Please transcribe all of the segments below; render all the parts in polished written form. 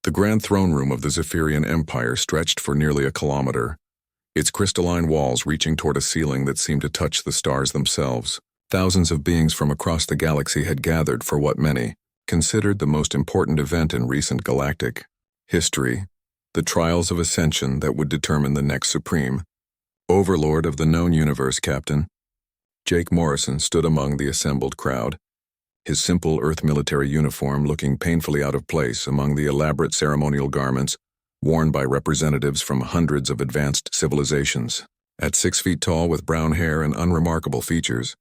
The grand throne room of the Zephyrian Empire stretched for nearly a kilometer, its crystalline walls reaching toward a ceiling that seemed to touch the stars themselves. Thousands of beings from across the galaxy had gathered for what many considered the most important event in recent galactic history, the trials of ascension that would determine the next supreme overlord of the known universe. Captain Jake Morrison stood among the assembled crowd, his simple Earth military uniform looking painfully out of place among the elaborate ceremonial garments worn by representatives from hundreds of advanced civilizations. At 6 feet tall with brown hair and unremarkable features,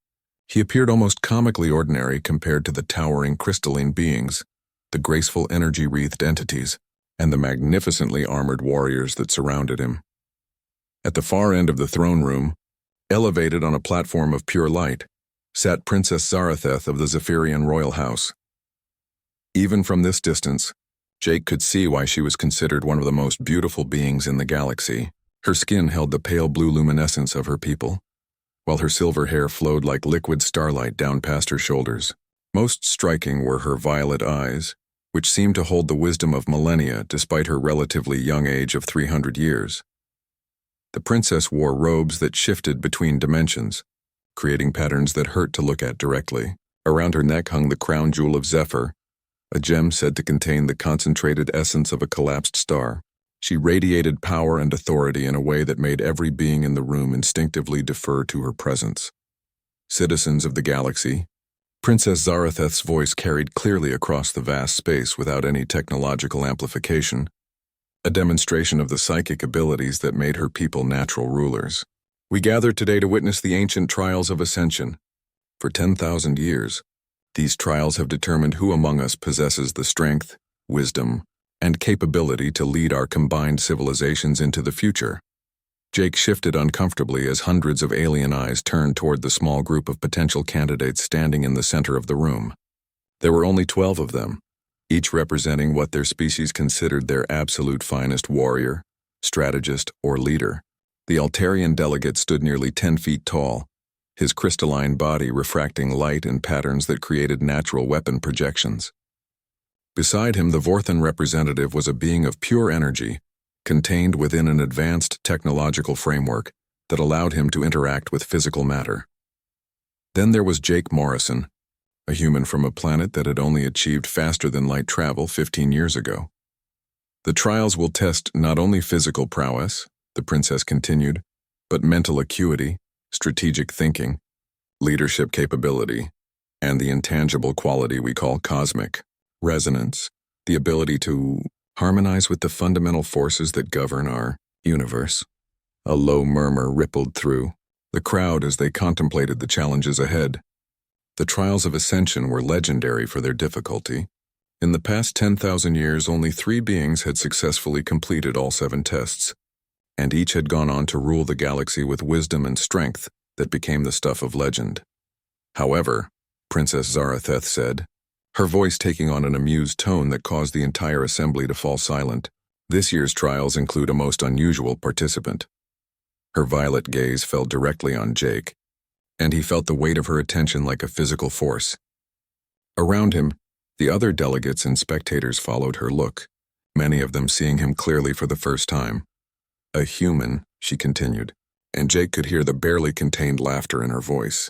he appeared almost comically ordinary compared to the towering crystalline beings, the graceful energy-wreathed entities, and the magnificently armored warriors that surrounded him. At the far end of the throne room, elevated on a platform of pure light, sat Princess Zaratheth of the Zephyrian royal house. Even from this distance, Jake could see why she was considered one of the most beautiful beings in the galaxy. Her skin held the pale blue luminescence of her people, while her silver hair flowed like liquid starlight down past her shoulders. Most striking were her violet eyes, which seemed to hold the wisdom of millennia despite her relatively young age of 300 years. The princess wore robes that shifted between dimensions, creating patterns that hurt to look at directly. Around her neck hung the crown jewel of Zephyr, a gem said to contain the concentrated essence of a collapsed star. She radiated power and authority in a way that made every being in the room instinctively defer to her presence. Citizens of the galaxy, Princess Zaratheth's voice carried clearly across the vast space without any technological amplification, a demonstration of the psychic abilities that made her people natural rulers. We gather today to witness the ancient trials of ascension. For 10,000 years, these trials have determined who among us possesses the strength, wisdom, and capability to lead our combined civilizations into the future. Jake shifted uncomfortably as hundreds of alien eyes turned toward the small group of potential candidates standing in the center of the room. There were only 12 of them, each representing what their species considered their absolute finest warrior, strategist, or leader. The Altarian delegate stood nearly 10 feet tall, his crystalline body refracting light in patterns that created natural weapon projections. Beside him, the Vorthan representative was a being of pure energy, contained within an advanced technological framework that allowed him to interact with physical matter. Then there was Jake Morrison, a human from a planet that had only achieved faster-than-light travel 15 years ago. The trials will test not only physical prowess, the princess continued, but mental acuity, strategic thinking, leadership capability, and the intangible quality we call cosmic resonance, the ability to harmonize with the fundamental forces that govern our universe. A low murmur rippled through the crowd as they contemplated the challenges ahead. The trials of ascension were legendary for their difficulty. In the past 10,000 years, only 3 beings had successfully completed all 7 tests, and each had gone on to rule the galaxy with wisdom and strength that became the stuff of legend. However, Princess Zaratheth said, her voice taking on an amused tone that caused the entire assembly to fall silent, this year's trials include a most unusual participant. Her violet gaze fell directly on Jake, and he felt the weight of her attention like a physical force. Around him, the other delegates and spectators followed her look, many of them seeing him clearly for the first time. A human, she continued, and Jake could hear the barely contained laughter in her voice.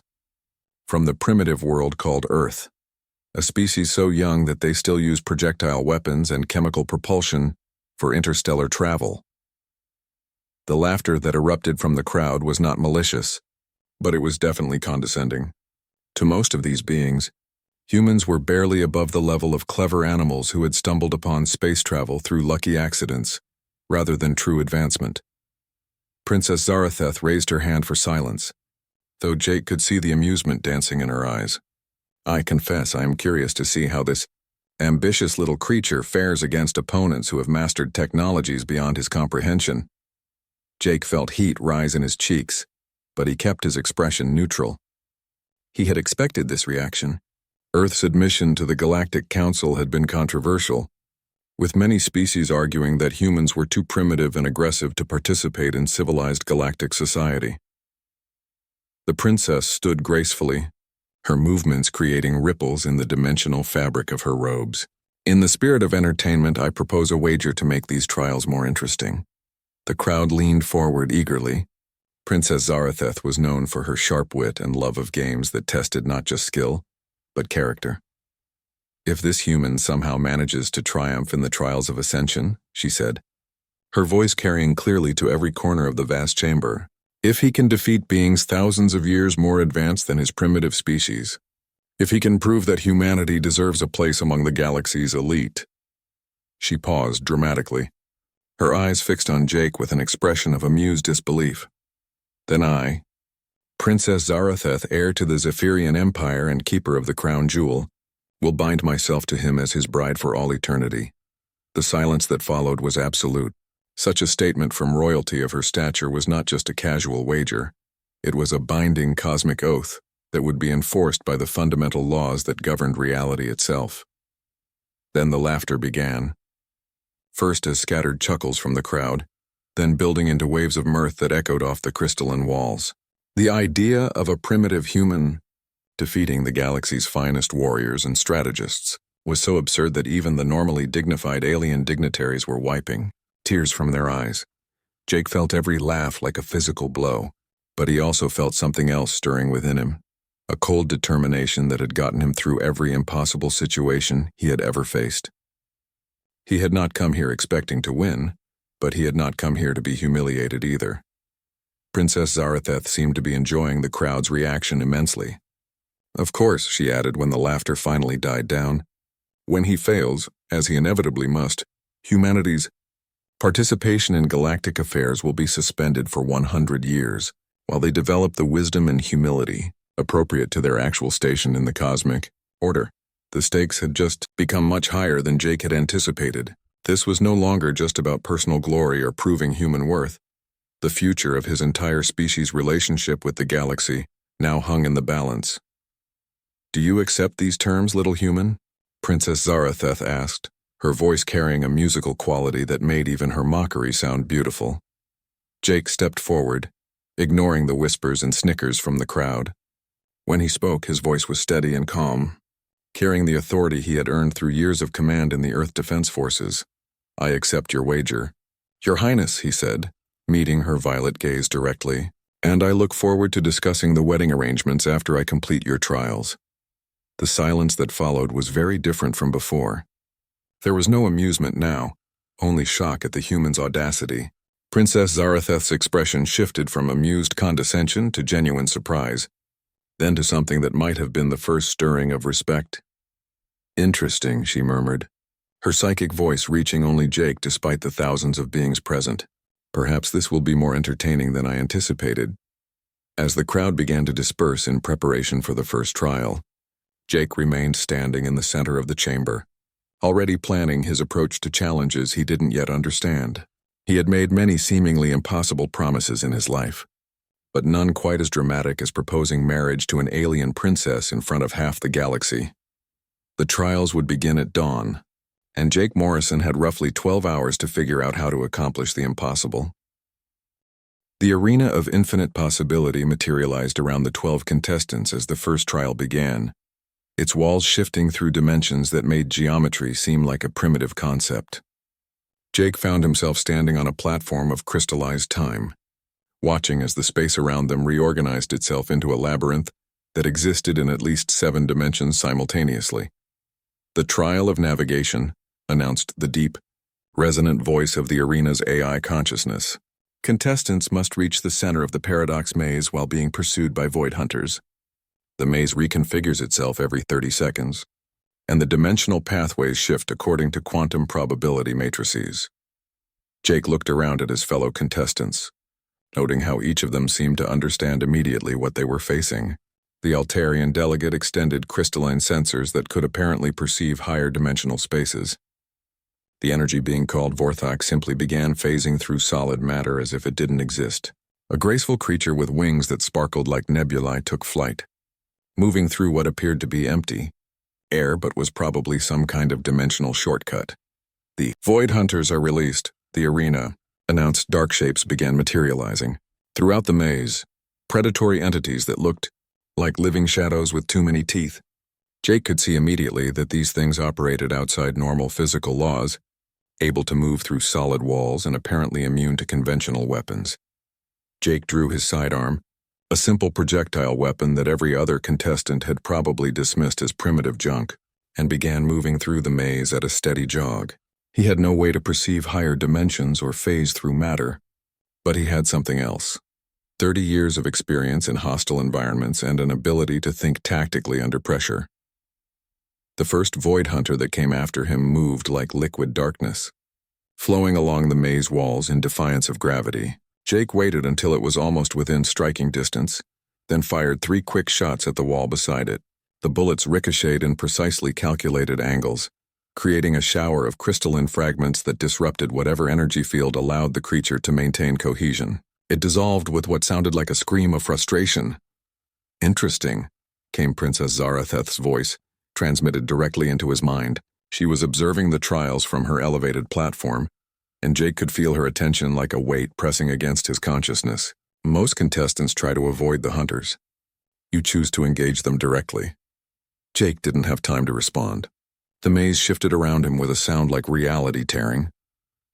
From the primitive world called Earth, a species so young that they still use projectile weapons and chemical propulsion for interstellar travel. The laughter that erupted from the crowd was not malicious, but it was definitely condescending. To most of these beings, humans were barely above the level of clever animals who had stumbled upon space travel through lucky accidents, rather than true advancement. Princess Zaratheth raised her hand for silence, though Jake could see the amusement dancing in her eyes. I confess I am curious to see how this ambitious little creature fares against opponents who have mastered technologies beyond his comprehension. Jake felt heat rise in his cheeks, but he kept his expression neutral. He had expected this reaction. Earth's admission to the Galactic Council had been controversial, with many species arguing that humans were too primitive and aggressive to participate in civilized galactic society. The princess stood gracefully, her movements creating ripples in the dimensional fabric of her robes. In the spirit of entertainment, I propose a wager to make these trials more interesting. The crowd leaned forward eagerly. Princess Zaratheth was known for her sharp wit and love of games that tested not just skill, but character. If this human somehow manages to triumph in the trials of ascension, she said, her voice carrying clearly to every corner of the vast chamber, if he can defeat beings thousands of years more advanced than his primitive species, if he can prove that humanity deserves a place among the galaxy's elite. She paused dramatically, her eyes fixed on Jake with an expression of amused disbelief. Then I, Princess Zaratheth, heir to the Zephyrian Empire and keeper of the crown jewel, will bind myself to him as his bride for all eternity. The silence that followed was absolute. Such a statement from royalty of her stature was not just a casual wager. It was a binding cosmic oath that would be enforced by the fundamental laws that governed reality itself. Then the laughter began. First as scattered chuckles from the crowd, then building into waves of mirth that echoed off the crystalline walls. The idea of a primitive human defeating the galaxy's finest warriors and strategists was so absurd that even the normally dignified alien dignitaries were wiping tears from their eyes. Jake felt every laugh like a physical blow, but he also felt something else stirring within him, a cold determination that had gotten him through every impossible situation he had ever faced. He had not come here expecting to win, but he had not come here to be humiliated either. Princess Zaratheth seemed to be enjoying the crowd's reaction immensely. Of course, she added when the laughter finally died down, when he fails, as he inevitably must, humanity's participation in galactic affairs will be suspended for 100 years, while they develop the wisdom and humility appropriate to their actual station in the cosmic order. The stakes had just become much higher than Jake had anticipated. This was no longer just about personal glory or proving human worth. The future of his entire species' relationship with the galaxy now hung in the balance. "Do you accept these terms, little human?" Princess Zaratheth asked, her voice carrying a musical quality that made even her mockery sound beautiful. Jake stepped forward, ignoring the whispers and snickers from the crowd. When he spoke, his voice was steady and calm, carrying the authority he had earned through years of command in the Earth Defense Forces. "I accept your wager." "Your Highness," he said, meeting her violet gaze directly, "and I look forward to discussing the wedding arrangements after I complete your trials." The silence that followed was very different from before. There was no amusement now, only shock at the human's audacity. Princess Zaratheth's expression shifted from amused condescension to genuine surprise, then to something that might have been the first stirring of respect. "Interesting," she murmured, her psychic voice reaching only Jake despite the thousands of beings present. "Perhaps this will be more entertaining than I anticipated." As the crowd began to disperse in preparation for the first trial, Jake remained standing in the center of the chamber, already planning his approach to challenges he didn't yet understand. He had made many seemingly impossible promises in his life, but none quite as dramatic as proposing marriage to an alien princess in front of half the galaxy. The trials would begin at dawn, and Jake Morrison had roughly 12 hours to figure out how to accomplish the impossible. The arena of infinite possibility materialized around the 12 contestants as the first trial began, its walls shifting through dimensions that made geometry seem like a primitive concept. Jake found himself standing on a platform of crystallized time, watching as the space around them reorganized itself into a labyrinth that existed in at least 7 dimensions simultaneously. "The trial of navigation," announced the deep, resonant voice of the arena's AI consciousness. "Contestants must reach the center of the paradox maze while being pursued by void hunters. The maze reconfigures itself every 30 seconds, and the dimensional pathways shift according to quantum probability matrices." Jake looked around at his fellow contestants, noting how each of them seemed to understand immediately what they were facing. The Altarian delegate extended crystalline sensors that could apparently perceive higher dimensional spaces. The energy being called Vorthok simply began phasing through solid matter as if it didn't exist. A graceful creature with wings that sparkled like nebulae took flight, moving through what appeared to be empty air but was probably some kind of dimensional shortcut. "The void hunters are released," the arena announced. Dark shapes began materializing. Throughout the maze, predatory entities that looked like living shadows with too many teeth. Jake could see immediately that these things operated outside normal physical laws, able to move through solid walls and apparently immune to conventional weapons. Jake drew his sidearm, a simple projectile weapon that every other contestant had probably dismissed as primitive junk, and began moving through the maze at a steady jog. He had no way to perceive higher dimensions or phase through matter, but he had something else. 30 years of experience in hostile environments and an ability to think tactically under pressure. The first void hunter that came after him moved like liquid darkness, flowing along the maze walls in defiance of gravity. Jake waited until it was almost within striking distance, then fired 3 quick shots at the wall beside it. The bullets ricocheted in precisely calculated angles, creating a shower of crystalline fragments that disrupted whatever energy field allowed the creature to maintain cohesion. It dissolved with what sounded like a scream of frustration. "Interesting," came Princess Zaratheth's voice, transmitted directly into his mind. She was observing the trials from her elevated platform, and Jake could feel her attention like a weight pressing against his consciousness. Most contestants try to avoid the hunters. You choose to engage them directly. Jake didn't have time to respond. The maze shifted around him with a sound like reality tearing,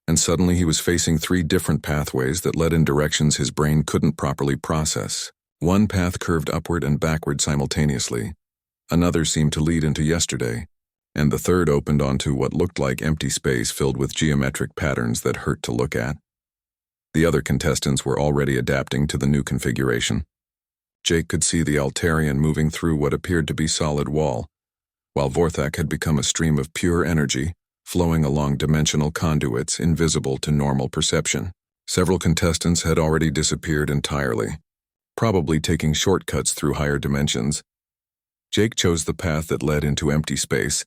and suddenly he was facing 3 different pathways that led in directions his brain couldn't properly process. One path curved upward and backward simultaneously. Another seemed to lead into yesterday, and the third opened onto what looked like empty space filled with geometric patterns that hurt to look at. The other contestants were already adapting to the new configuration. Jake could see the Altarian moving through what appeared to be solid wall, while Vorthak had become a stream of pure energy, flowing along dimensional conduits invisible to normal perception. Several contestants had already disappeared entirely, probably taking shortcuts through higher dimensions. Jake chose the path that led into empty space,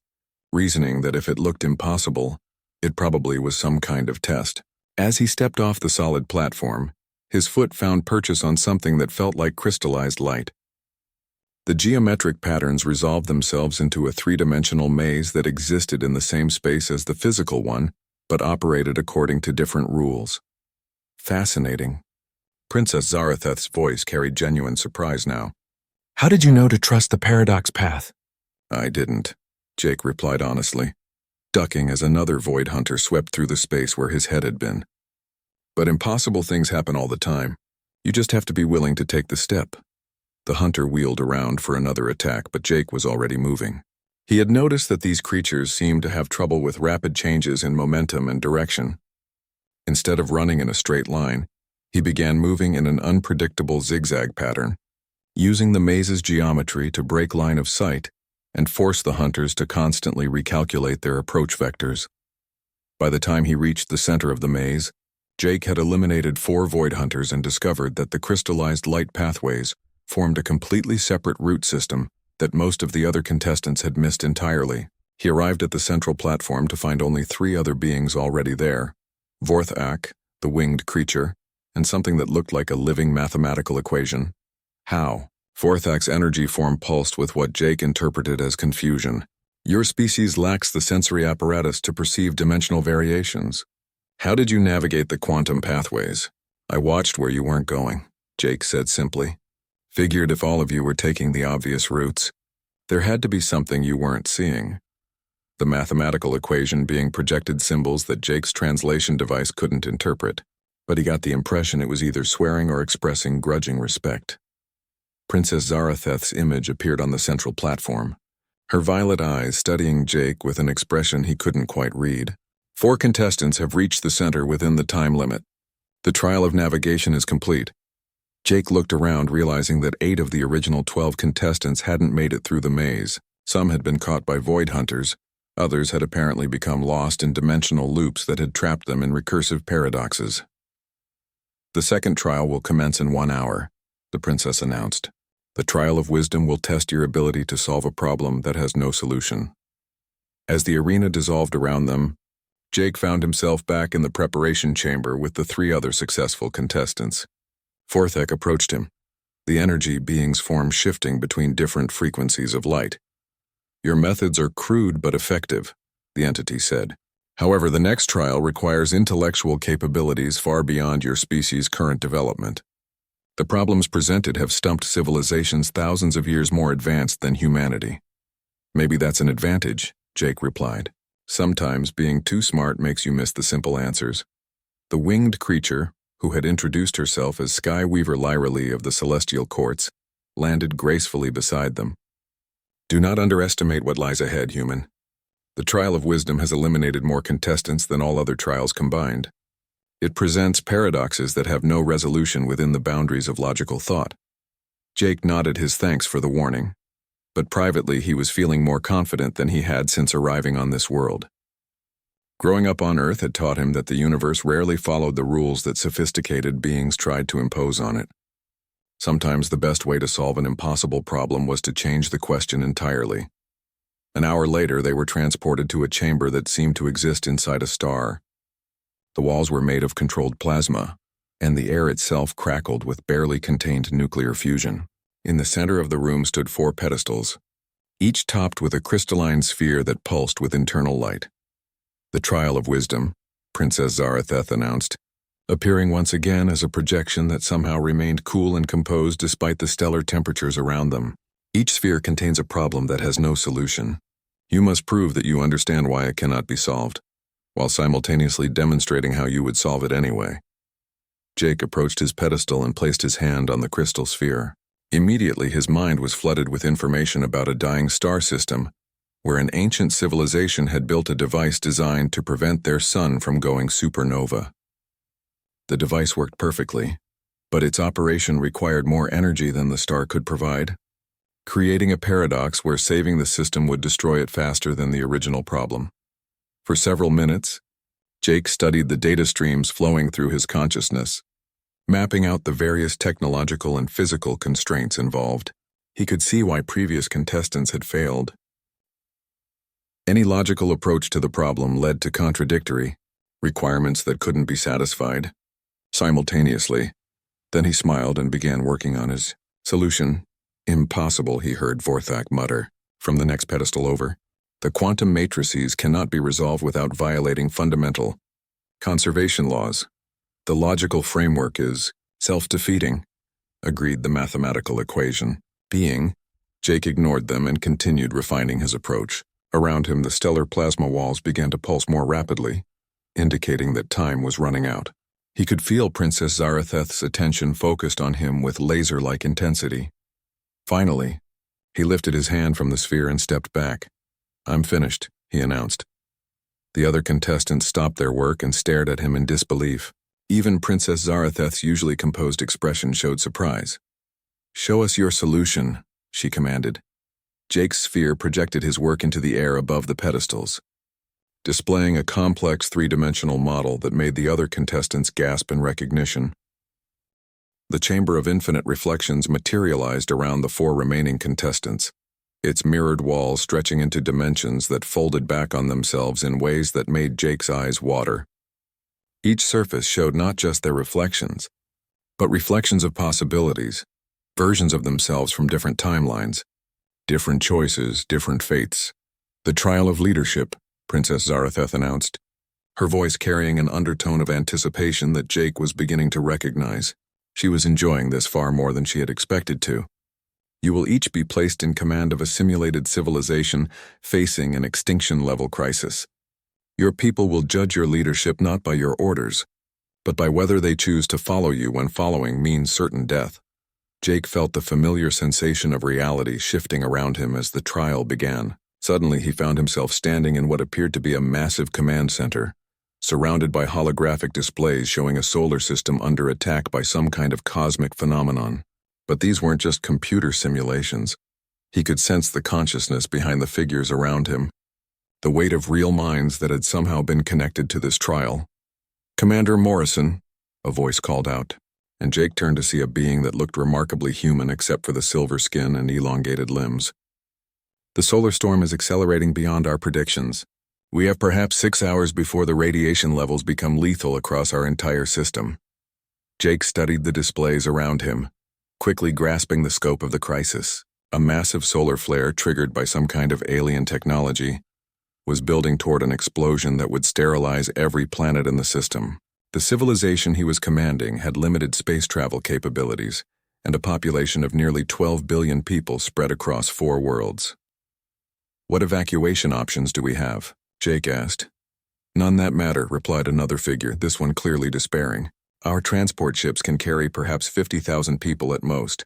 reasoning that if it looked impossible, it probably was some kind of test. As he stepped off the solid platform, his foot found purchase on something that felt like crystallized light. The geometric patterns resolved themselves into a 3-dimensional maze that existed in the same space as the physical one, but operated according to different rules. Fascinating. Princess Zaratheth's voice carried genuine surprise now. "How did you know to trust the paradox path?" "I didn't," Jake replied honestly, ducking as another void hunter swept through the space where his head had been. "But impossible things happen all the time. You just have to be willing to take the step." The hunter wheeled around for another attack, but Jake was already moving. He had noticed that these creatures seemed to have trouble with rapid changes in momentum and direction. Instead of running in a straight line, he began moving in an unpredictable zigzag pattern, using the maze's geometry to break line of sight and force the hunters to constantly recalculate their approach vectors. By the time he reached the center of the maze, Jake had eliminated 4 void hunters and discovered that the crystallized light pathways formed a completely separate route system that most of the other contestants had missed entirely. He arrived at the central platform to find only 3 other beings already there: Vorthak, the winged creature, and something that looked like a living mathematical equation. How? Vorthak's energy form pulsed with what Jake interpreted as confusion. "Your species lacks the sensory apparatus to perceive dimensional variations. How did you navigate the quantum pathways?" "I watched where you weren't going," Jake said simply. "Figured if all of you were taking the obvious routes, there had to be something you weren't seeing." The mathematical equation being projected symbols that Jake's translation device couldn't interpret, but he got the impression it was either swearing or expressing grudging respect. Princess Zaratheth's image appeared on the central platform, her violet eyes studying Jake with an expression he couldn't quite read. 4 contestants have reached the center within the time limit. The trial of navigation is complete." Jake looked around, realizing that 8 of the original 12 contestants hadn't made it through the maze. Some had been caught by void hunters. Others had apparently become lost in dimensional loops that had trapped them in recursive paradoxes. "The second trial will commence in 1 hour," the princess announced. "The trial of wisdom will test your ability to solve a problem that has no solution." As the arena dissolved around them, Jake found himself back in the preparation chamber with the 3 other successful contestants. Vorthak approached him, the energy being's form shifting between different frequencies of light. "Your methods are crude but effective," the entity said. "However, the next trial requires intellectual capabilities far beyond your species' current development. The problems presented have stumped civilizations thousands of years more advanced than humanity. Maybe that's an advantage, Jake replied. Sometimes being too smart makes you miss the simple answers. The winged creature, who had introduced herself as Sky Weaver Lyra Lee of the Celestial Courts, landed gracefully beside them. Do not underestimate what lies ahead, human. The trial of wisdom has eliminated more contestants than all other trials combined. It presents paradoxes that have no resolution within the boundaries of logical thought. Jake nodded his thanks for the warning, but privately he was feeling more confident than he had since arriving on this world. Growing up on Earth had taught him that the universe rarely followed the rules that sophisticated beings tried to impose on it. Sometimes the best way to solve an impossible problem was to change the question entirely. An hour later, they were transported to a chamber that seemed to exist inside a star. The walls were made of controlled plasma, and the air itself crackled with barely contained nuclear fusion. In the center of the room stood 4 pedestals, each topped with a crystalline sphere that pulsed with internal light. The trial of wisdom, Princess Zaratheth announced, appearing once again as a projection that somehow remained cool and composed despite the stellar temperatures around them. Each sphere contains a problem that has no solution. You must prove that you understand why it cannot be solved, while simultaneously demonstrating how you would solve it anyway. Jake approached his pedestal and placed his hand on the crystal sphere. Immediately his mind was flooded with information about a dying star system, where an ancient civilization had built a device designed to prevent their sun from going supernova. The device worked perfectly, but its operation required more energy than the star could provide, creating a paradox where saving the system would destroy it faster than the original problem. For several minutes, Jake studied the data streams flowing through his consciousness, mapping out the various technological and physical constraints involved. He could see why previous contestants had failed. Any logical approach to the problem led to contradictory requirements that couldn't be satisfied simultaneously. Then he smiled and began working on his solution. Impossible, he heard Vorthak mutter from the next pedestal over. The quantum matrices cannot be resolved without violating fundamental conservation laws. The logical framework is self-defeating, agreed the mathematical equation. Jake ignored them and continued refining his approach. Around him, the stellar plasma walls began to pulse more rapidly, indicating that time was running out. He could feel Princess Zaratheth's attention focused on him with laser-like intensity. Finally, he lifted his hand from the sphere and stepped back. I'm finished, he announced. The other contestants stopped their work and stared at him in disbelief. Even Princess Zaratheth's usually composed expression showed surprise. Show us your solution, she commanded. Jake's sphere projected his work into the air above the pedestals, displaying a complex 3-dimensional model that made the other contestants gasp in recognition. The chamber of infinite reflections materialized around the 4 remaining contestants, its mirrored walls stretching into dimensions that folded back on themselves in ways that made Jake's eyes water. Each surface showed not just their reflections, but reflections of possibilities, versions of themselves from different timelines, different choices, different fates. The trial of leadership, Princess Zaratheth announced, her voice carrying an undertone of anticipation that Jake was beginning to recognize. She was enjoying this far more than she had expected to. You will each be placed in command of a simulated civilization facing an extinction-level crisis. Your people will judge your leadership not by your orders, but by whether they choose to follow you when following means certain death. Jake felt the familiar sensation of reality shifting around him as the trial began. Suddenly he found himself standing in what appeared to be a massive command center, surrounded by holographic displays showing a solar system under attack by some kind of cosmic phenomenon. But these weren't just computer simulations. He could sense the consciousness behind the figures around him, the weight of real minds that had somehow been connected to this trial. Commander Morrison, a voice called out, and Jake turned to see a being that looked remarkably human except for the silver skin and elongated limbs. The solar storm is accelerating beyond our predictions. We have perhaps 6 hours before the radiation levels become lethal across our entire system. Jake studied the displays around him, quickly grasping the scope of the crisis. A massive solar flare triggered by some kind of alien technology was building toward an explosion that would sterilize every planet in the system. The civilization he was commanding had limited space travel capabilities and a population of nearly 12 billion people spread across 4 worlds. What evacuation options do we have? Jake asked. None that matter, replied another figure, this one clearly despairing. Our transport ships can carry perhaps 50,000 people at most.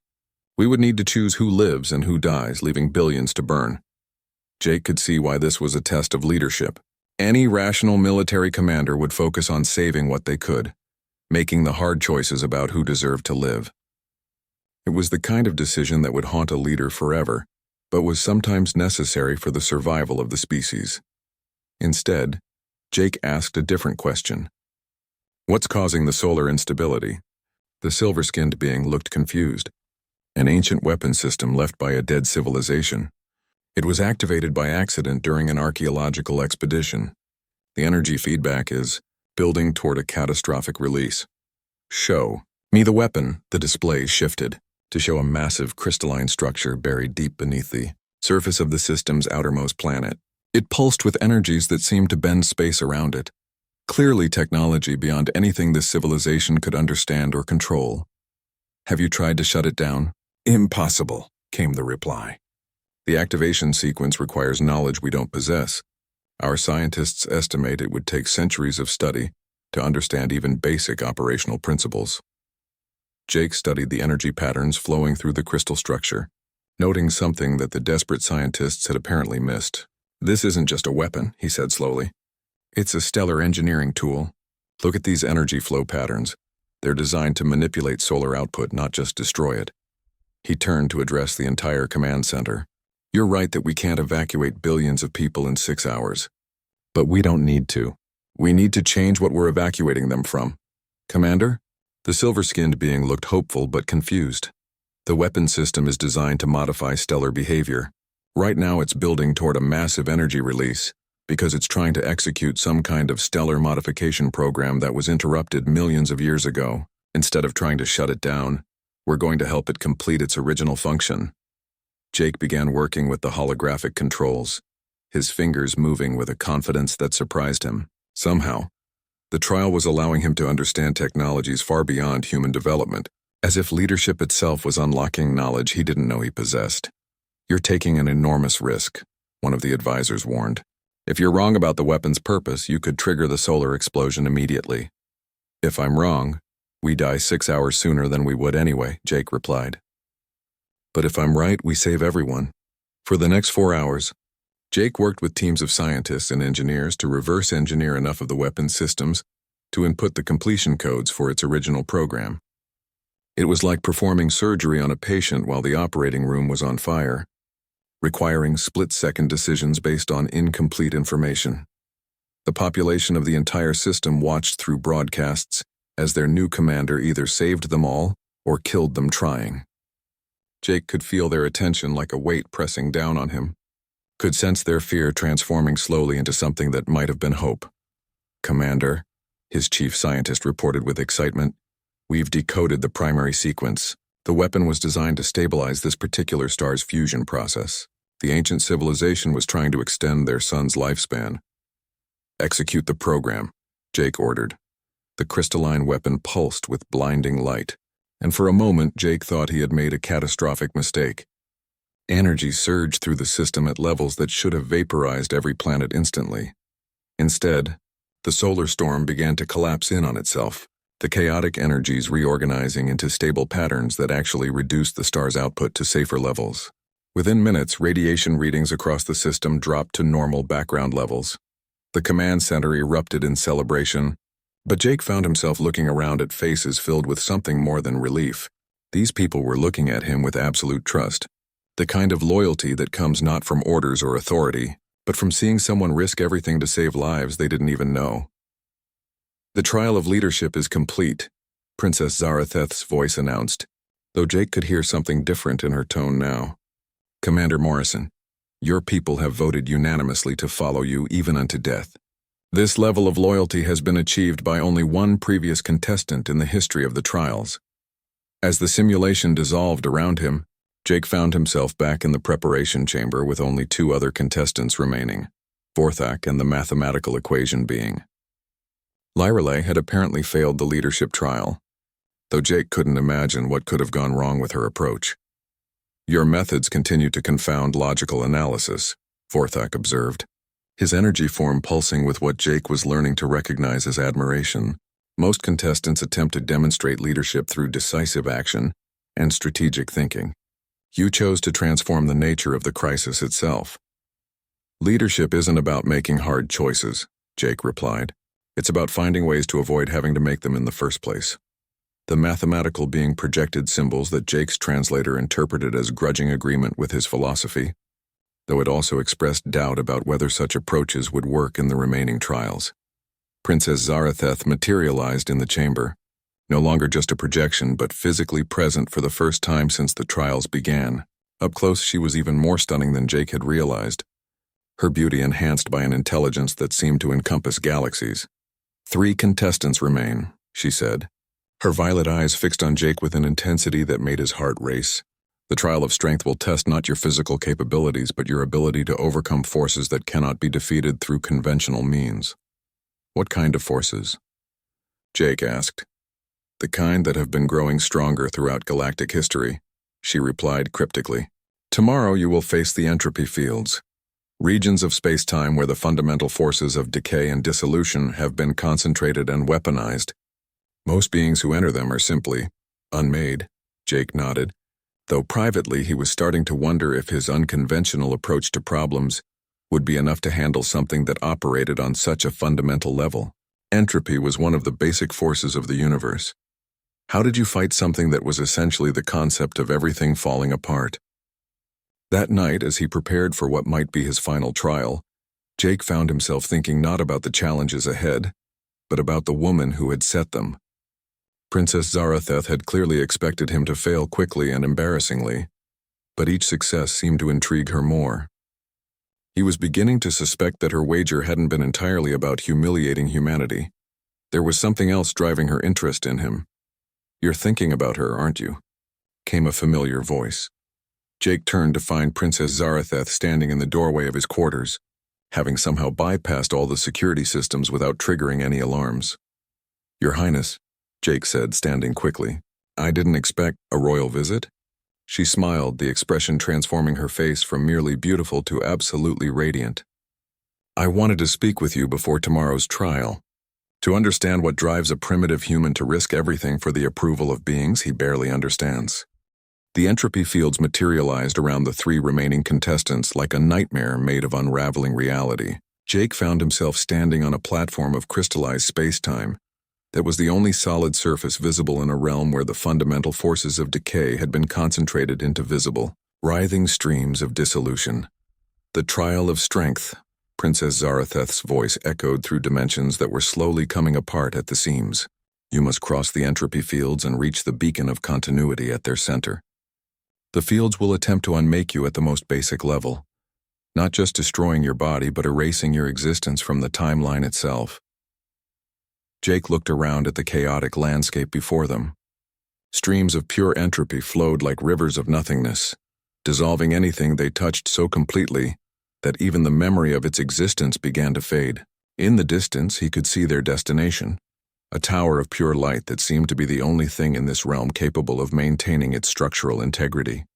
We would need to choose who lives and who dies, leaving billions to burn. Jake could see why this was a test of leadership. Any rational military commander would focus on saving what they could, making the hard choices about who deserved to live. It was the kind of decision that would haunt a leader forever, but was sometimes necessary for the survival of the species. Instead, Jake asked a different question. What's causing the solar instability? The silver-skinned being looked confused. An ancient weapon system left by a dead civilization. It was activated by accident during an archaeological expedition. The energy feedback is building toward a catastrophic release. Show me the weapon. The display shifted to show a massive crystalline structure buried deep beneath the surface of the system's outermost planet. It pulsed with energies that seemed to bend space around it. Clearly technology beyond anything this civilization could understand or control. Have you tried to shut it down? Impossible, came the reply. The activation sequence requires knowledge we don't possess. Our scientists estimate it would take centuries of study to understand even basic operational principles. Jake studied the energy patterns flowing through the crystal structure, noting something that the desperate scientists had apparently missed. This isn't just a weapon, he said slowly. It's a stellar engineering tool. Look at these energy flow patterns. They're designed to manipulate solar output, not just destroy it. He turned to address the entire command center. You're right that we can't evacuate billions of people in 6 hours. But we don't need to. We need to change what we're evacuating them from. Commander? The silver-skinned being looked hopeful but confused. The weapon system is designed to modify stellar behavior. Right now it's building toward a massive energy release because it's trying to execute some kind of stellar modification program that was interrupted millions of years ago. Instead of trying to shut it down, we're going to help it complete its original function. Jake began working with the holographic controls, his fingers moving with a confidence that surprised him. Somehow, the trial was allowing him to understand technologies far beyond human development, as if leadership itself was unlocking knowledge he didn't know he possessed. You're taking an enormous risk, one of the advisors warned. If you're wrong about the weapon's purpose, you could trigger the solar explosion immediately. If I'm wrong, we die 6 hours sooner than we would anyway, Jake replied. But if I'm right, we save everyone. For the next 4 hours, Jake worked with teams of scientists and engineers to reverse engineer enough of the weapon systems to input the completion codes for its original program. It was like performing surgery on a patient while the operating room was on fire, requiring split-second decisions based on incomplete information. The population of the entire system watched through broadcasts as their new commander either saved them all or killed them trying. Jake could feel their attention like a weight pressing down on him, could sense their fear transforming slowly into something that might have been hope. Commander, his chief scientist reported with excitement, we've decoded the primary sequence. The weapon was designed to stabilize this particular star's fusion process. The ancient civilization was trying to extend their son's lifespan. Execute the program, Jake ordered. The crystalline weapon pulsed with blinding light, and for a moment Jake thought he had made a catastrophic mistake. Energy surged through the system at levels that should have vaporized every planet instantly. Instead, the solar storm began to collapse in on itself, the chaotic energies reorganizing into stable patterns that actually reduced the star's output to safer levels. Within minutes, radiation readings across the system dropped to normal background levels. The command center erupted in celebration, but Jake found himself looking around at faces filled with something more than relief. These people were looking at him with absolute trust, the kind of loyalty that comes not from orders or authority, but from seeing someone risk everything to save lives they didn't even know. The trial of leadership is complete, Princess Zaratheth's voice announced, though Jake could hear something different in her tone now. Commander Morrison, your people have voted unanimously to follow you even unto death. This level of loyalty has been achieved by only one previous contestant in the history of the trials. As the simulation dissolved around him, Jake found himself back in the preparation chamber with only 2 other contestants remaining, Vorthak and the mathematical equation being. Lyreley had apparently failed the leadership trial, though Jake couldn't imagine what could have gone wrong with her approach. Your methods continue to confound logical analysis, Vorthak observed, his energy form pulsing with what Jake was learning to recognize as admiration. Most contestants attempt to demonstrate leadership through decisive action and strategic thinking. You chose to transform the nature of the crisis itself. Leadership isn't about making hard choices, Jake replied. It's about finding ways to avoid having to make them in the first place. The mathematical being projected symbols that Jake's translator interpreted as grudging agreement with his philosophy, though it also expressed doubt about whether such approaches would work in the remaining trials. Princess Zaratheth materialized in the chamber, no longer just a projection but physically present for the first time since the trials began. Up close, she was even more stunning than Jake had realized, her beauty enhanced by an intelligence that seemed to encompass galaxies. 3 contestants remain, she said, her violet eyes fixed on Jake with an intensity that made his heart race. The trial of strength will test not your physical capabilities but your ability to overcome forces that cannot be defeated through conventional means. What kind of forces? Jake asked. The kind that have been growing stronger throughout galactic history, she replied cryptically. Tomorrow you will face the entropy fields, regions of space-time where the fundamental forces of decay and dissolution have been concentrated and weaponized. Most beings who enter them are simply unmade, Jake nodded, though privately he was starting to wonder if his unconventional approach to problems would be enough to handle something that operated on such a fundamental level. Entropy was one of the basic forces of the universe. How did you fight something that was essentially the concept of everything falling apart? That night, as he prepared for what might be his final trial, Jake found himself thinking not about the challenges ahead, but about the woman who had set them. Princess Zaratheth had clearly expected him to fail quickly and embarrassingly, but each success seemed to intrigue her more. He was beginning to suspect that her wager hadn't been entirely about humiliating humanity. There was something else driving her interest in him. You're thinking about her, aren't you? Came a familiar voice. Jake turned to find Princess Zaratheth standing in the doorway of his quarters, having somehow bypassed all the security systems without triggering any alarms. Your Highness, Jake said, standing quickly. I didn't expect a royal visit. She smiled, the expression transforming her face from merely beautiful to absolutely radiant. I wanted to speak with you before tomorrow's trial, to understand what drives a primitive human to risk everything for the approval of beings he barely understands. The entropy fields materialized around the 3 remaining contestants like a nightmare made of unraveling reality. Jake found himself standing on a platform of crystallized space-time that was the only solid surface visible in a realm where the fundamental forces of decay had been concentrated into visible, writhing streams of dissolution. The trial of strength, Princess Zaratheth's voice echoed through dimensions that were slowly coming apart at the seams. You must cross the entropy fields and reach the beacon of continuity at their center. The fields will attempt to unmake you at the most basic level, not just destroying your body but erasing your existence from the timeline itself. Jake looked around at the chaotic landscape before them. Streams of pure entropy flowed like rivers of nothingness, dissolving anything they touched so completely that even the memory of its existence began to fade. In the distance, he could see their destination, a tower of pure light that seemed to be the only thing in this realm capable of maintaining its structural integrity.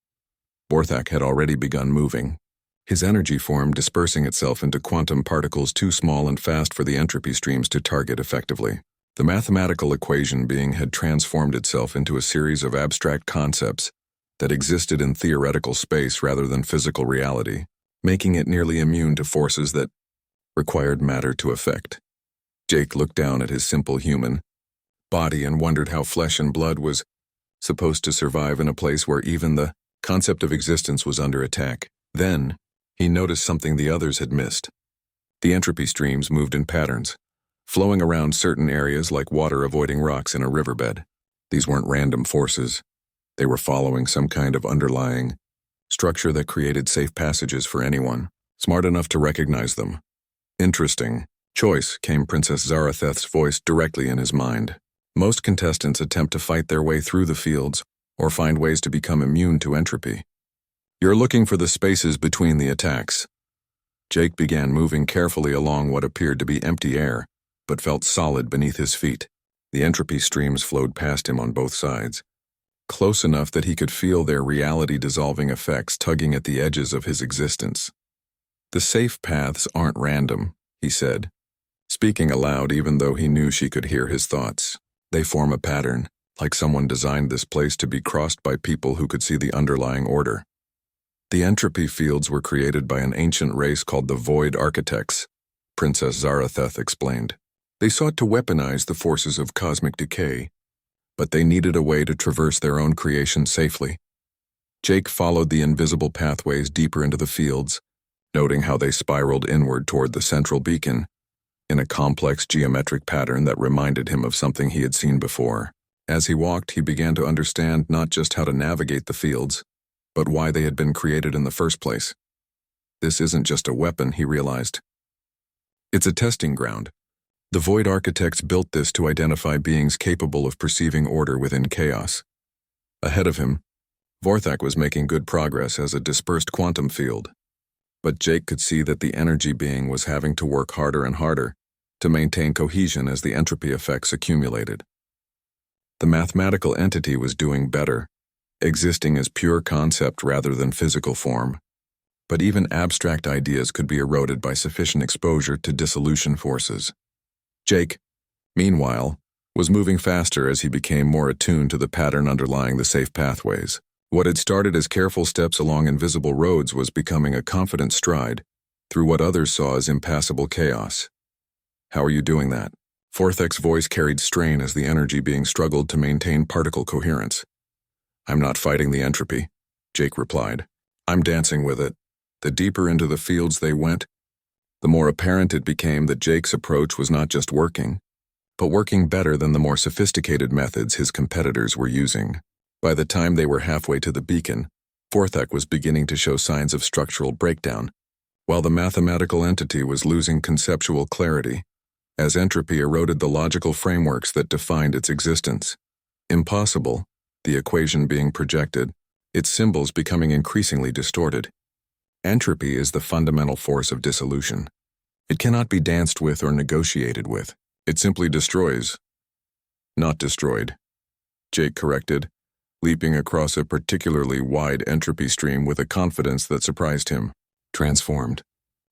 Vorthak had already begun moving, his energy form dispersing itself into quantum particles too small and fast for the entropy streams to target effectively. The mathematical equation being had transformed itself into a series of abstract concepts that existed in theoretical space rather than physical reality, making it nearly immune to forces that required matter to affect. Jake looked down at his simple human body and wondered how flesh and blood was supposed to survive in a place where even the concept of existence was under attack. Then, he noticed something the others had missed. The entropy streams moved in patterns, flowing around certain areas like water avoiding rocks in a riverbed. These weren't random forces. They were following some kind of underlying structure that created safe passages for anyone smart enough to recognize them. Interesting choice, came Princess Zaratheth's voice directly in his mind. Most contestants attempt to fight their way through the fields or find ways to become immune to entropy. You're looking for the spaces between the attacks. Jake began moving carefully along what appeared to be empty air, but felt solid beneath his feet. The entropy streams flowed past him on both sides, close enough that he could feel their reality-dissolving effects tugging at the edges of his existence. "The safe paths aren't random," he said, speaking aloud even though he knew she could hear his thoughts. "They form a pattern, like someone designed this place to be crossed by people who could see the underlying order. The entropy fields were created by an ancient race called the Void Architects," Princess Zaratheth explained. "They sought to weaponize the forces of cosmic decay, but they needed a way to traverse their own creation safely." Jake followed the invisible pathways deeper into the fields, noting how they spiraled inward toward the central beacon, in a complex geometric pattern that reminded him of something he had seen before. As he walked, he began to understand not just how to navigate the fields, but why they had been created in the first place. This isn't just a weapon, he realized. It's a testing ground. The Void Architects built this to identify beings capable of perceiving order within chaos. Ahead of him, Vorthak was making good progress as a dispersed quantum field, but Jake could see that the energy being was having to work harder and harder to maintain cohesion as the entropy effects accumulated. The mathematical entity was doing better, existing as pure concept rather than physical form, but even abstract ideas could be eroded by sufficient exposure to dissolution forces. Jake, meanwhile, was moving faster as he became more attuned to the pattern underlying the safe pathways. What had started as careful steps along invisible roads was becoming a confident stride through what others saw as impassable chaos. "How are you doing that?" Vorthak's voice carried strain as the energy being struggled to maintain particle coherence. "I'm not fighting the entropy," Jake replied. "I'm dancing with it." The deeper into the fields they went, the more apparent it became that Jake's approach was not just working, but working better than the more sophisticated methods his competitors were using. By the time they were halfway to the beacon, Vorthak was beginning to show signs of structural breakdown, while the mathematical entity was losing conceptual clarity, as entropy eroded the logical frameworks that defined its existence. Impossible, the equation being projected, its symbols becoming increasingly distorted. Entropy is the fundamental force of dissolution. It cannot be danced with or negotiated with. It simply destroys. Not destroyed, Jake corrected, leaping across a particularly wide entropy stream with a confidence that surprised him. Transformed.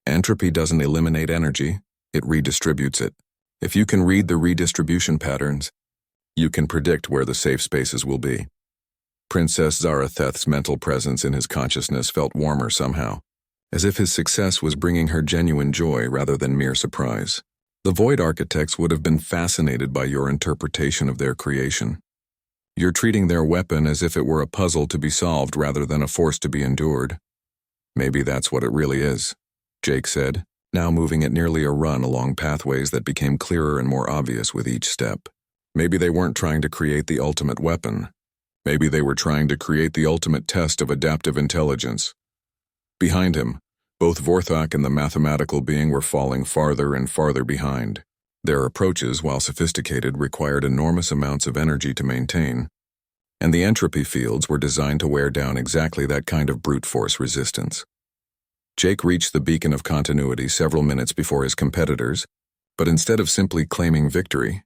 Entropy doesn't eliminate energy, it redistributes it. If you can read the redistribution patterns, you can predict where the safe spaces will be. Princess Zaratheth's mental presence in his consciousness felt warmer somehow, as if his success was bringing her genuine joy rather than mere surprise. The Void Architects would have been fascinated by your interpretation of their creation. You're treating their weapon as if it were a puzzle to be solved rather than a force to be endured. Maybe that's what it really is, Jake said, now moving at nearly a run along pathways that became clearer and more obvious with each step. Maybe they weren't trying to create the ultimate weapon. Maybe they were trying to create the ultimate test of adaptive intelligence. Behind him, both Vorthak and the mathematical being were falling farther and farther behind. Their approaches, while sophisticated, required enormous amounts of energy to maintain, and the entropy fields were designed to wear down exactly that kind of brute force resistance. Jake reached the beacon of continuity several minutes before his competitors, but instead of simply claiming victory,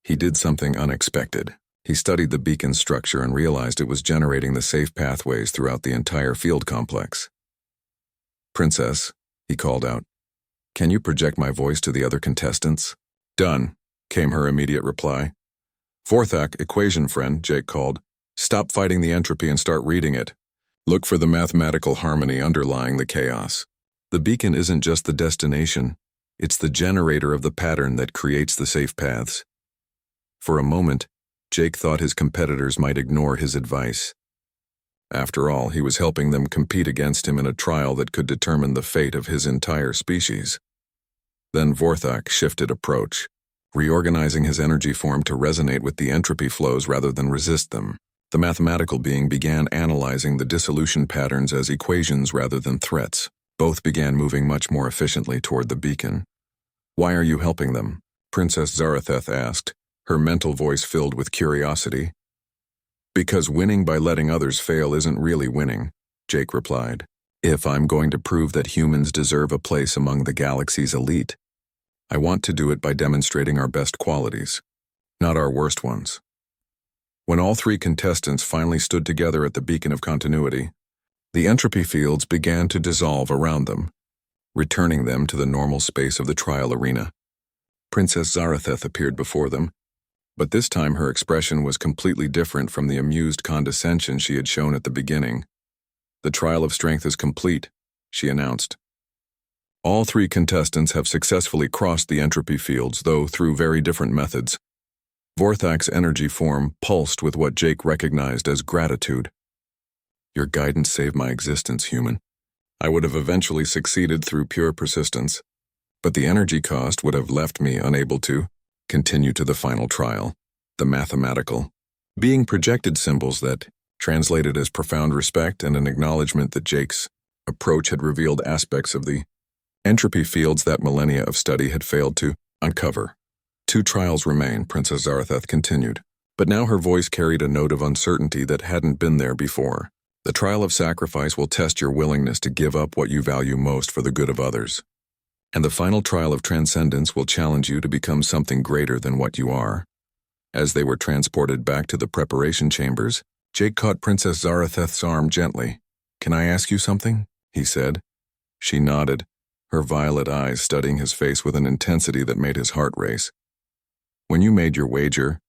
he did something unexpected. He studied the beacon's structure and realized it was generating the safe pathways throughout the entire field complex. "Princess," he called out, "can you project my voice to the other contestants?" "Done," came her immediate reply. "Vorthak, equation friend," Jake called, "stop fighting the entropy and start reading it. Look for the mathematical harmony underlying the chaos. The beacon isn't just the destination, it's the generator of the pattern that creates the safe paths." For a moment, Jake thought his competitors might ignore his advice. After all, he was helping them compete against him in a trial that could determine the fate of his entire species. Then Vorthak shifted approach, reorganizing his energy form to resonate with the entropy flows rather than resist them. The mathematical being began analyzing the dissolution patterns as equations rather than threats. Both began moving much more efficiently toward the beacon. "Why are you helping them?" Princess Zaratheth asked, her mental voice filled with curiosity. "Because winning by letting others fail isn't really winning," Jake replied. "If I'm going to prove that humans deserve a place among the galaxy's elite, I want to do it by demonstrating our best qualities, not our worst ones." When all three contestants finally stood together at the beacon of continuity, the entropy fields began to dissolve around them, returning them to the normal space of the trial arena. Princess Zaratheth appeared before them, but this time her expression was completely different from the amused condescension she had shown at the beginning. "The trial of strength is complete," she announced. "All 3 contestants have successfully crossed the entropy fields, though through very different methods." Vorthak's energy form pulsed with what Jake recognized as gratitude. "Your guidance saved my existence, human. I would have eventually succeeded through pure persistence, but the energy cost would have left me unable to continue to the final trial." The mathematical, being projected symbols that translated as profound respect and an acknowledgement that Jake's approach had revealed aspects of the entropy fields that millennia of study had failed to uncover. "2 trials remain," Princess Zaratheth continued, but now her voice carried a note of uncertainty that hadn't been there before. "The trial of sacrifice will test your willingness to give up what you value most for the good of others. And the final trial of transcendence will challenge you to become something greater than what you are." As they were transported back to the preparation chambers, Jake caught Princess Zaratheth's arm gently. "Can I ask you something?" he said. She nodded, her violet eyes studying his face with an intensity that made his heart race. "When you made your wager,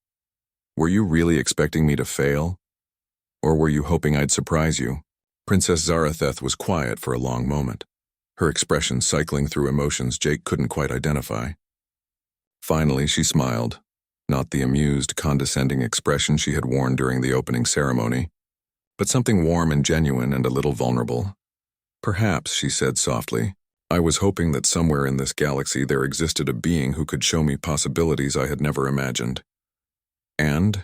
were you really expecting me to fail? Or were you hoping I'd surprise you?" Princess Zaratheth was quiet for a long moment, her expression cycling through emotions Jake couldn't quite identify. Finally, she smiled, not the amused, condescending expression she had worn during the opening ceremony, but something warm and genuine and a little vulnerable. "Perhaps," she said softly, "I was hoping that somewhere in this galaxy there existed a being who could show me possibilities I had never imagined. And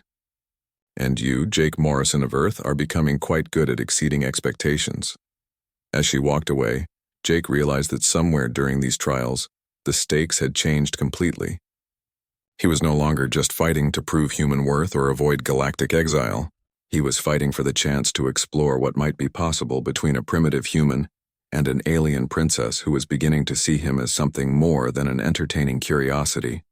you, Jake Morrison of Earth, are becoming quite good at exceeding expectations." As she walked away, Jake realized that somewhere during these trials, the stakes had changed completely. He was no longer just fighting to prove human worth or avoid galactic exile. He was fighting for the chance to explore what might be possible between a primitive human and an alien princess who was beginning to see him as something more than an entertaining curiosity.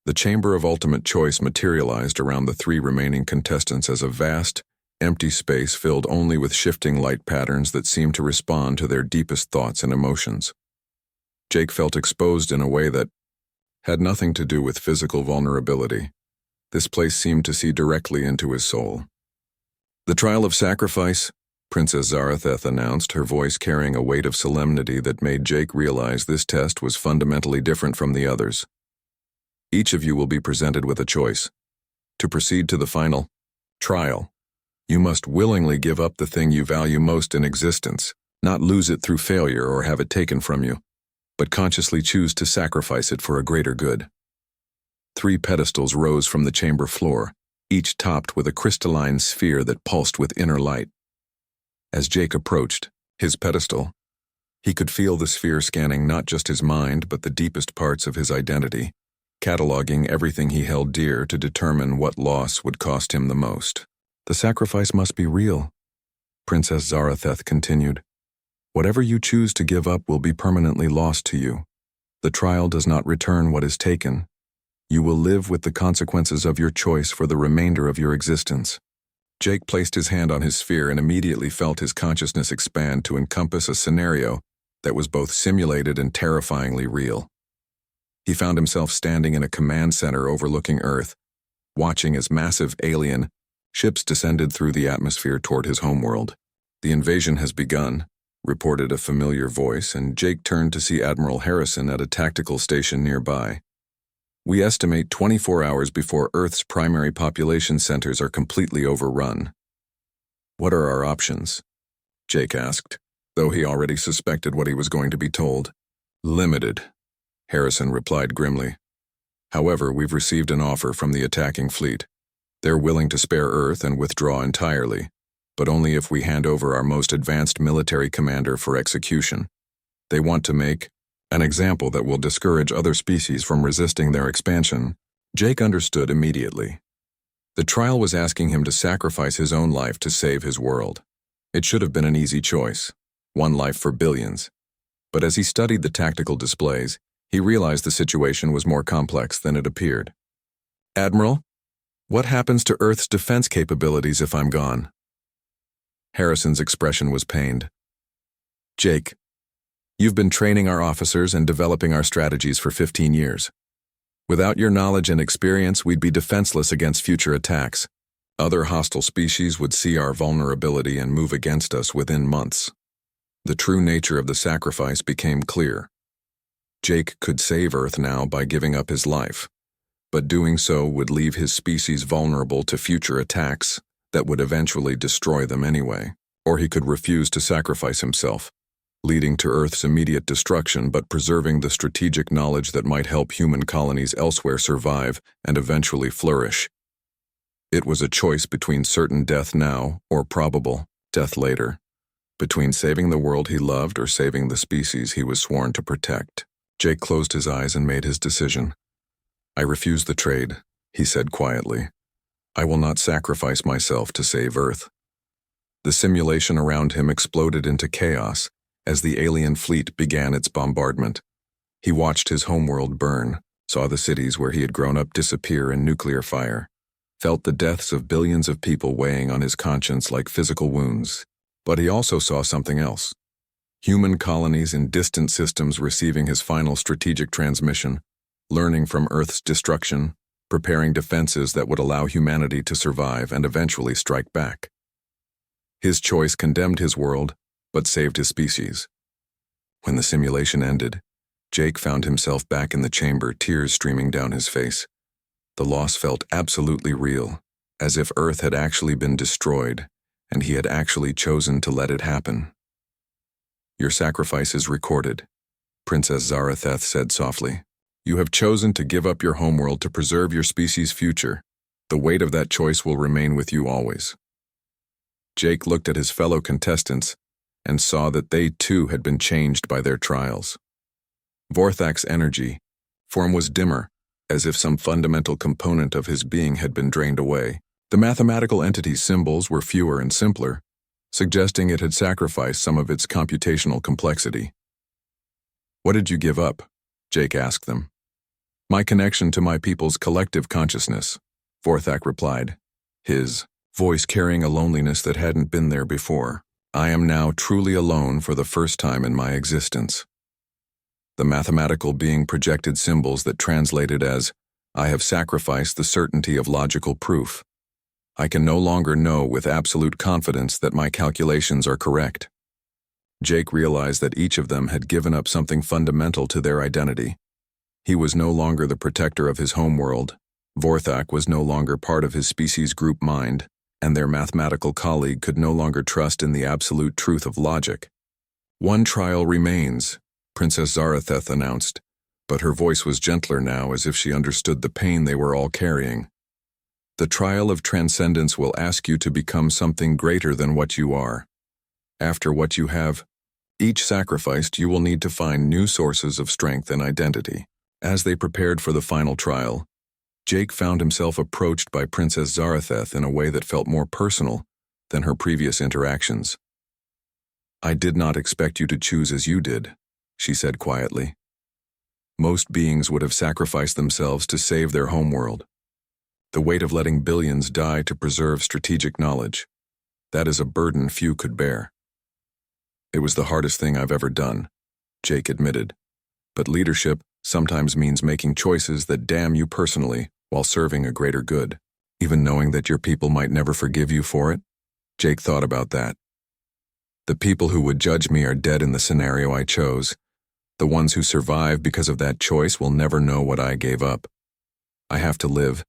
The Chamber of Ultimate Choice materialized around the 3 remaining contestants as a vast, empty space filled only with shifting light patterns that seemed to respond to their deepest thoughts and emotions. Jake felt exposed in a way that had nothing to do with physical vulnerability. This place seemed to see directly into his soul. "The trial of sacrifice," Princess Zaratheth announced, her voice carrying a weight of solemnity that made Jake realize this test was fundamentally different from the others. "Each of you will be presented with a choice. To proceed to the final trial, you must willingly give up the thing you value most in existence, not lose it through failure or have it taken from you, but consciously choose to sacrifice it for a greater good." 3 pedestals rose from the chamber floor, each topped with a crystalline sphere that pulsed with inner light. As Jake approached his pedestal, he could feel the sphere scanning not just his mind but the deepest parts of his identity, cataloging everything he held dear to determine what loss would cost him the most. "The sacrifice must be real," Princess Zaratheth continued. "Whatever you choose to give up will be permanently lost to you. The trial does not return what is taken. You will live with the consequences of your choice for the remainder of your existence." Jake placed his hand on his sphere and immediately felt his consciousness expand to encompass a scenario that was both simulated and terrifyingly real. He found himself standing in a command center overlooking Earth, watching as massive alien ships descended through the atmosphere toward his homeworld. "The invasion has begun," reported a familiar voice, and Jake turned to see Admiral Harrison at a tactical station nearby. "We estimate 24 hours before Earth's primary population centers are completely overrun." "What are our options?" Jake asked, though he already suspected what he was going to be told. "Limited," Harrison replied grimly. "However, we've received an offer from the attacking fleet. They're willing to spare Earth and withdraw entirely, but only if we hand over our most advanced military commander for execution. They want to make an example that will discourage other species from resisting their expansion." Jake understood immediately. The trial was asking him to sacrifice his own life to save his world. It should have been an easy choice, one life for billions. But as he studied the tactical displays, he realized the situation was more complex than it appeared. "Admiral, what happens to Earth's defense capabilities if I'm gone?" Harrison's expression was pained. "Jake, You've been training our officers and developing our strategies for 15 years. Without your knowledge and experience, we'd be defenseless against future attacks. Other hostile species would see our vulnerability and move against us within months. The true nature of the sacrifice became clear. Jake could save Earth now by giving up his life, but doing so would leave his species vulnerable to future attacks that would eventually destroy them anyway. Or he could refuse to sacrifice himself, leading to Earth's immediate destruction but preserving the strategic knowledge that might help human colonies elsewhere survive and eventually flourish. It was a choice between certain death now or probable death later, between saving the world he loved or saving the species he was sworn to protect. Jake closed his eyes and made his decision. "I refuse the trade," he said quietly. "I will not sacrifice myself to save Earth." The simulation around him exploded into chaos as the alien fleet began its bombardment. He watched his homeworld burn, saw the cities where he had grown up disappear in nuclear fire, felt the deaths of billions of people weighing on his conscience like physical wounds. But he also saw something else. Human colonies in distant systems receiving his final strategic transmission, learning from Earth's destruction, preparing defenses that would allow humanity to survive and eventually strike back. His choice condemned his world, but saved his species. When the simulation ended, Jake found himself back in the chamber, tears streaming down his face. The loss felt absolutely real, as if Earth had actually been destroyed, and he had actually chosen to let it happen. "Your sacrifice is recorded," Princess Zaratheth said softly. "You have chosen to give up your homeworld to preserve your species' future. The weight of that choice will remain with you always." Jake looked at his fellow contestants and saw that they too had been changed by their trials. Vorthak's energy form was dimmer, as if some fundamental component of his being had been drained away. The mathematical entity's symbols were fewer and simpler, suggesting it had sacrificed some of its computational complexity. "What did you give up?" Jake asked them. "My connection to my people's collective consciousness," Vorthak replied, his voice carrying a loneliness that hadn't been there before. "I am now truly alone for the first time in my existence." The mathematical being projected symbols that translated as, "I have sacrificed the certainty of logical proof. I can no longer know with absolute confidence that my calculations are correct." Jake realized that each of them had given up something fundamental to their identity. He was no longer the protector of his homeworld, Vorthak was no longer part of his species' group mind, and their mathematical colleague could no longer trust in the absolute truth of logic. "One trial remains," Princess Zaratheth announced, but her voice was gentler now, as if she understood the pain they were all carrying. "The trial of transcendence will ask you to become something greater than what you are. After what you have each sacrificed, you will need to find new sources of strength and identity." As they prepared for the final trial, Jake found himself approached by Princess Zaratheth in a way that felt more personal than her previous interactions. "I did not expect you to choose as you did," she said quietly. "Most beings would have sacrificed themselves to save their homeworld. The weight of letting billions die to preserve strategic knowledge, that is a burden few could bear." "It was the hardest thing I've ever done," Jake admitted. "But leadership sometimes means making choices that damn you personally while serving a greater good, even knowing that your people might never forgive you for it." Jake thought about that. "The people who would judge me are dead in the scenario I chose. The ones who survive because of that choice will never know what I gave up. I have to live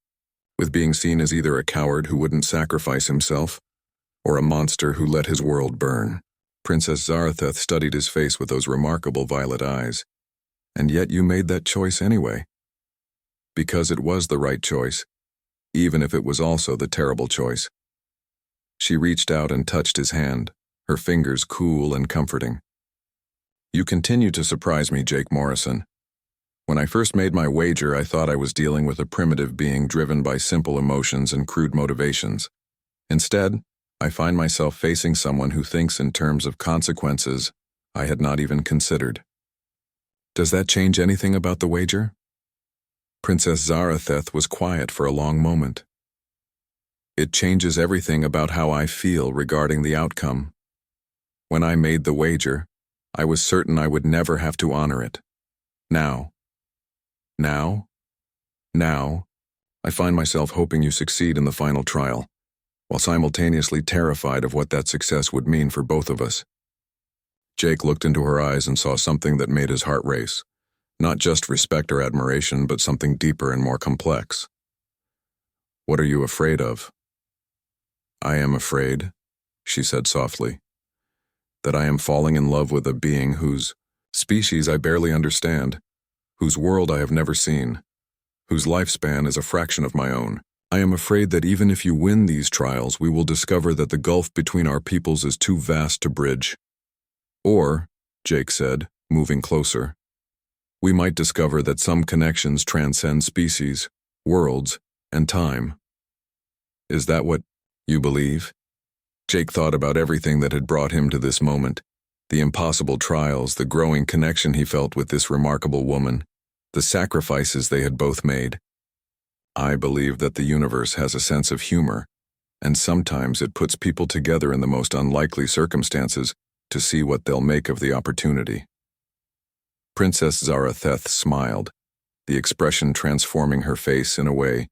with being seen as either a coward who wouldn't sacrifice himself or a monster who let his world burn." Princess Zaratheth studied his face with those remarkable violet eyes. "And yet you made that choice anyway." "Because it was the right choice, even if it was also the terrible choice." She reached out and touched his hand, her fingers cool and comforting. "You continue to surprise me, Jake Morrison. When I first made my wager, I thought I was dealing with a primitive being driven by simple emotions and crude motivations. Instead, I find myself facing someone who thinks in terms of consequences I had not even considered. Does that change anything about the wager?" Princess Zaratheth was quiet for a long moment. "It changes everything about how I feel regarding the outcome. When I made the wager, I was certain I would never have to honor it. Now, now, now, I find myself hoping you succeed in the final trial, while simultaneously terrified of what that success would mean for both of us. Jake looked into her eyes and saw something that made his heart race. Not just respect or admiration, but something deeper and more complex. What are you afraid of? I am afraid, she said softly, that I am falling in love with a being whose species I barely understand, whose world I have never seen, whose lifespan is a fraction of my own. I am afraid that even if you win these trials, we will discover that the gulf between our peoples is too vast to bridge. Or, Jake said, moving closer, we might discover that some connections transcend species, worlds, and time. Is that what you believe? Jake thought about everything that had brought him to this moment, the impossible trials, the growing connection he felt with this remarkable woman, the sacrifices they had both made. I believe that the universe has a sense of humor, and sometimes it puts people together in the most unlikely circumstances to see what they'll make of the opportunity. Princess Zaratheth smiled, the expression transforming her face in a way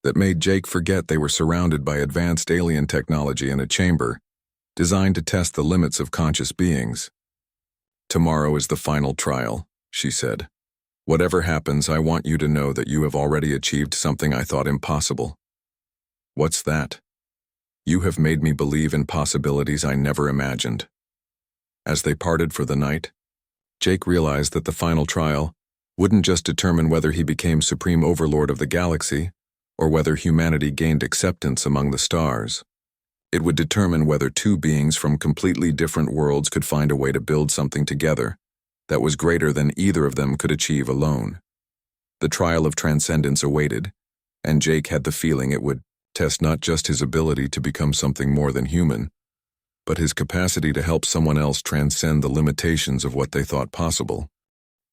that made Jake forget they were surrounded by advanced alien technology in a chamber designed to test the limits of conscious beings. Tomorrow is the final trial, she said. Whatever happens, I want you to know that you have already achieved something I thought impossible. What's that? You have made me believe in possibilities I never imagined. As they parted for the night, Jake realized that the final trial wouldn't just determine whether he became supreme overlord of the galaxy or whether humanity gained acceptance among the stars. It would determine whether two beings from completely different worlds could find a way to build something together that was greater than either of them could achieve alone. The trial of transcendence awaited, and Jake had the feeling it would test not just his ability to become something more than human, but his capacity to help someone else transcend the limitations of what they thought possible.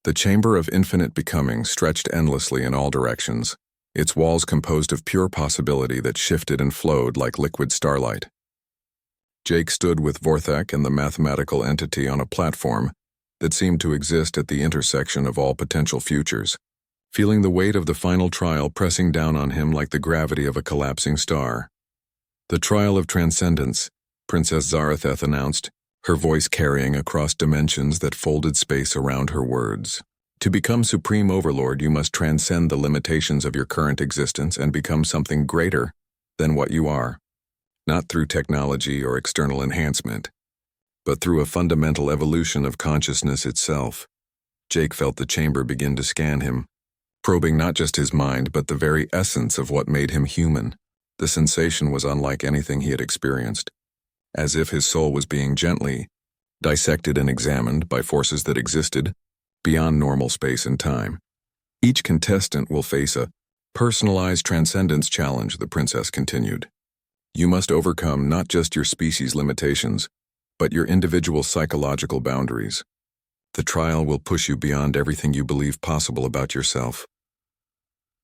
The chamber of infinite becoming stretched endlessly in all directions, its walls composed of pure possibility that shifted and flowed like liquid starlight. Jake stood with Vorthak and the mathematical entity on a platform that seemed to exist at the intersection of all potential futures, feeling the weight of the final trial pressing down on him like the gravity of a collapsing star. The trial of transcendence, Princess Zaratheth announced, her voice carrying across dimensions that folded space around her words. To become supreme overlord, you must transcend the limitations of your current existence and become something greater than what you are, not through technology or external enhancement, but through a fundamental evolution of consciousness itself. Jake felt the chamber begin to scan him, probing not just his mind but the very essence of what made him human. The sensation was unlike anything he had experienced, as if his soul was being gently dissected and examined by forces that existed beyond normal space and time. Each contestant will face a personalized transcendence challenge, the princess continued. You must overcome not just your species' limitations, but your individual psychological boundaries. The trial will push you beyond everything you believe possible about yourself.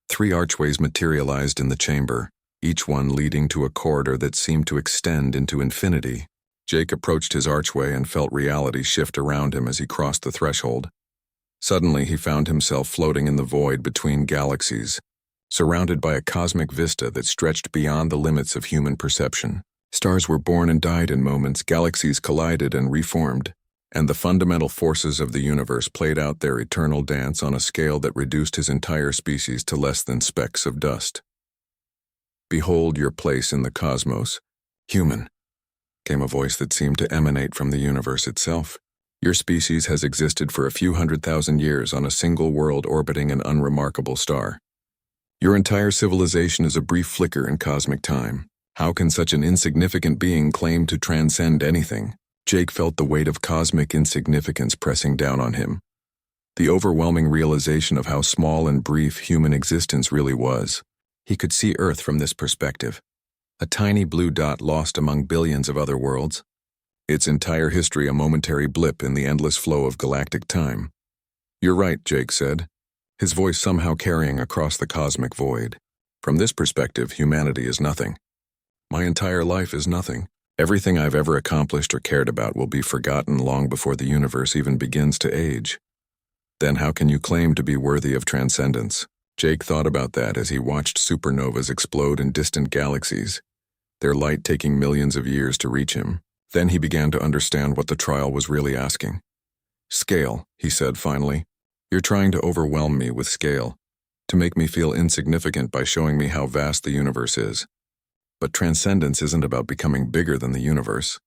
3 archways materialized in the chamber, each one leading to a corridor that seemed to extend into infinity. Jake approached his archway and felt reality shift around him as he crossed the threshold. Suddenly, he found himself floating in the void between galaxies, surrounded by a cosmic vista that stretched beyond the limits of human perception. Stars were born and died in moments, galaxies collided and reformed, and the fundamental forces of the universe played out their eternal dance on a scale that reduced his entire species to less than specks of dust. Behold your place in the cosmos, human, came a voice that seemed to emanate from the universe itself. Your species has existed for a few 100,000 years on a single world orbiting an unremarkable star. Your entire civilization is a brief flicker in cosmic time. How can such an insignificant being claim to transcend anything? Jake felt the weight of cosmic insignificance pressing down on him. The overwhelming realization of how small and brief human existence really was. He could see Earth from this perspective, a tiny blue dot lost among billions of other worlds. Its entire history a momentary blip in the endless flow of galactic time. You're right, Jake said, his voice somehow carrying across the cosmic void. From this perspective, humanity is nothing. My entire life is nothing. Everything I've ever accomplished or cared about will be forgotten long before the universe even begins to age. Then how can you claim to be worthy of transcendence? Jake thought about that as he watched supernovas explode in distant galaxies, their light taking millions of years to reach him. Then he began to understand what the trial was really asking. Scale, he said finally. You're trying to overwhelm me with scale, to make me feel insignificant by showing me how vast the universe is. But transcendence isn't about becoming bigger than the universe.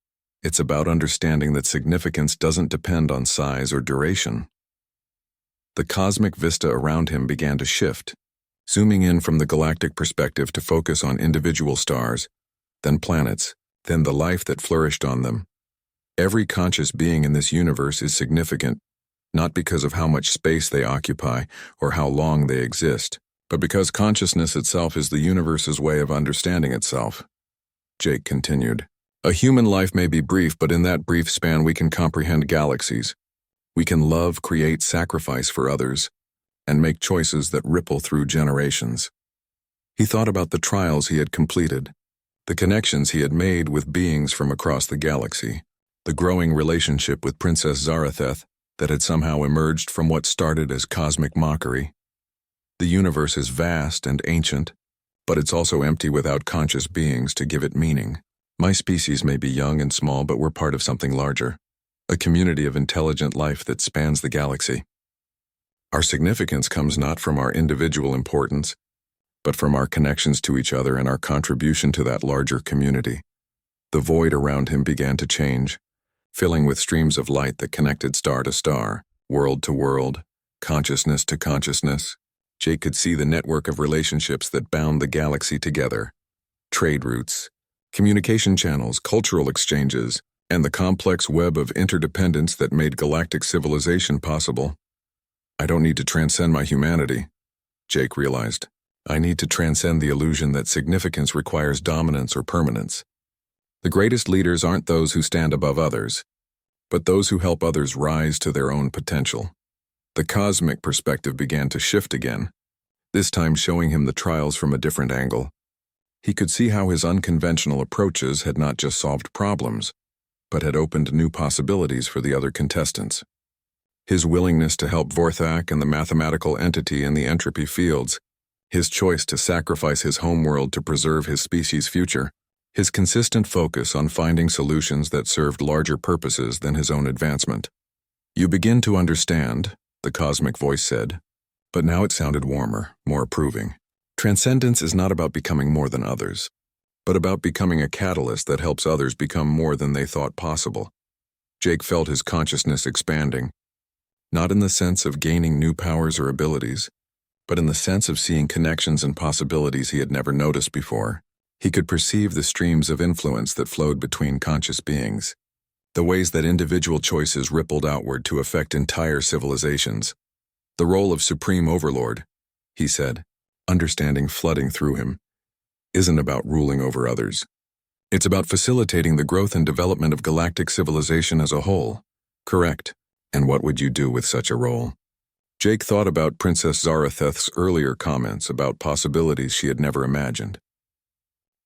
It's about understanding that significance doesn't depend on size or duration. The cosmic vista around him began to shift, zooming in from the galactic perspective to focus on individual stars, then planets, then the life that flourished on them. Every conscious being in this universe is significant, not because of how much space they occupy or how long they exist, but because consciousness itself is the universe's way of understanding itself. Jake continued. A human life may be brief, but in that brief span we can comprehend galaxies. We can love, create, sacrifice for others, and make choices that ripple through generations. He thought about the trials he had completed, the connections he had made with beings from across the galaxy, the growing relationship with Princess Zaratheth that had somehow emerged from what started as cosmic mockery. The universe is vast and ancient, but it's also empty without conscious beings to give it meaning. My species may be young and small, but we're part of something larger, a community of intelligent life that spans the galaxy. Our significance comes not from our individual importance, but from our connections to each other and our contribution to that larger community. The void around him began to change, filling with streams of light that connected star to star, world to world, consciousness to consciousness. Jake could see the network of relationships that bound the galaxy together. Trade routes, communication channels, cultural exchanges, and the complex web of interdependence that made galactic civilization possible. I don't need to transcend my humanity, Jake realized. I need to transcend the illusion that significance requires dominance or permanence. The greatest leaders aren't those who stand above others, but those who help others rise to their own potential. The cosmic perspective began to shift again, this time showing him the trials from a different angle. He could see how his unconventional approaches had not just solved problems, but had opened new possibilities for the other contestants. His willingness to help Vorthak and the mathematical entity in the entropy fields, his choice to sacrifice his homeworld to preserve his species' future, his consistent focus on finding solutions that served larger purposes than his own advancement. You begin to understand, the cosmic voice said, but now it sounded warmer, more approving. Transcendence is not about becoming more than others, but about becoming a catalyst that helps others become more than they thought possible. Jake felt his consciousness expanding, not in the sense of gaining new powers or abilities, but in the sense of seeing connections and possibilities he had never noticed before. He could perceive the streams of influence that flowed between conscious beings, the ways that individual choices rippled outward to affect entire civilizations. The role of Supreme Overlord, he said, understanding flooding through him, isn't about ruling over others. It's about facilitating the growth and development of galactic civilization as a whole. Correct. And what would you do with such a role? Jake thought about Princess Zaratheth's earlier comments about possibilities she had never imagined.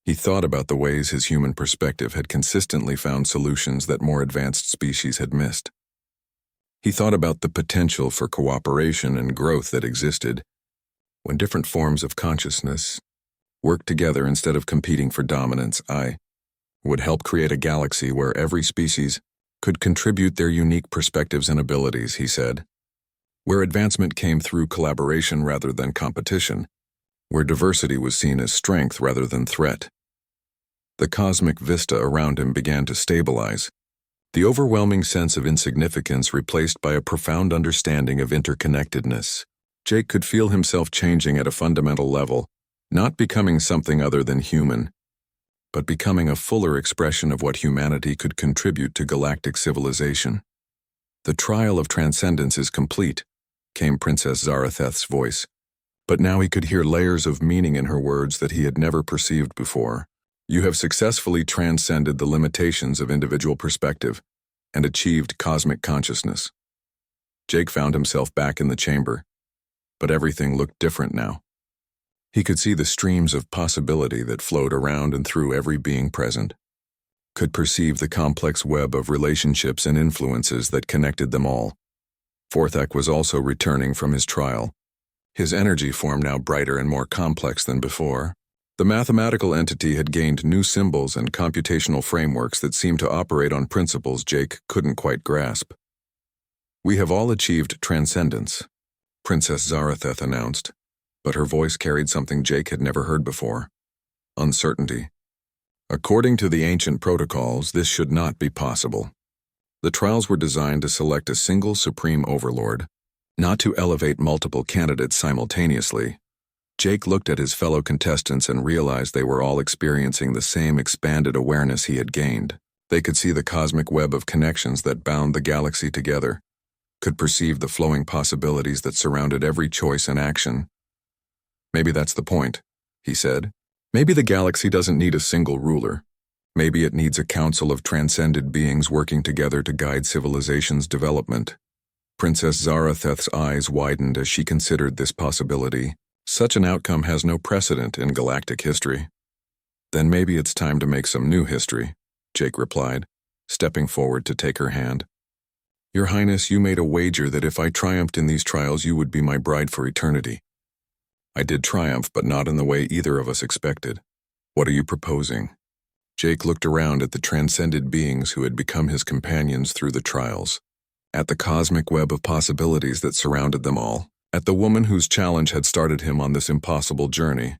He thought about the ways his human perspective had consistently found solutions that more advanced species had missed. He thought about the potential for cooperation and growth that existed when different forms of consciousness worked together instead of competing for dominance. I would help create a galaxy where every species could contribute their unique perspectives and abilities, he said, where advancement came through collaboration rather than competition, where diversity was seen as strength rather than threat. The cosmic vista around him began to stabilize, the overwhelming sense of insignificance replaced by a profound understanding of interconnectedness. Jake could feel himself changing at a fundamental level, not becoming something other than human, but becoming a fuller expression of what humanity could contribute to galactic civilization. The trial of transcendence is complete, came Princess Zaratheth's voice, but now he could hear layers of meaning in her words that he had never perceived before. You have successfully transcended the limitations of individual perspective and achieved cosmic consciousness. Jake found himself back in the chamber, but everything looked different now. He could see the streams of possibility that flowed around and through every being present. could perceive the complex web of relationships and influences that connected them all. Forthak was also returning from his trial. His energy form now brighter and more complex than before. The mathematical entity had gained new symbols and computational frameworks that seemed to operate on principles Jake couldn't quite grasp. "We have all achieved transcendence," Princess Zaratheth announced, but her voice carried something Jake had never heard before: uncertainty. According to the ancient protocols, this should not be possible. The trials were designed to select a single supreme overlord, not to elevate multiple candidates simultaneously. Jake looked at his fellow contestants and realized they were all experiencing the same expanded awareness he had gained. They could see the cosmic web of connections that bound the galaxy together, could perceive the flowing possibilities that surrounded every choice and action. "Maybe that's the point," he said. "Maybe the galaxy doesn't need a single ruler. Maybe it needs a council of transcended beings working together to guide civilization's development." Princess Zaratheth's eyes widened as she considered this possibility. Such an outcome has no precedent in galactic history. "Then maybe it's time to make some new history," Jake replied, stepping forward to take her hand. "Your Highness, you made a wager that if I triumphed in these trials you would be my bride for eternity." "I did triumph, but not in the way either of us expected. What are you proposing?" Jake looked around at the transcended beings who had become his companions through the trials, at the cosmic web of possibilities that surrounded them all, at the woman whose challenge had started him on this impossible journey.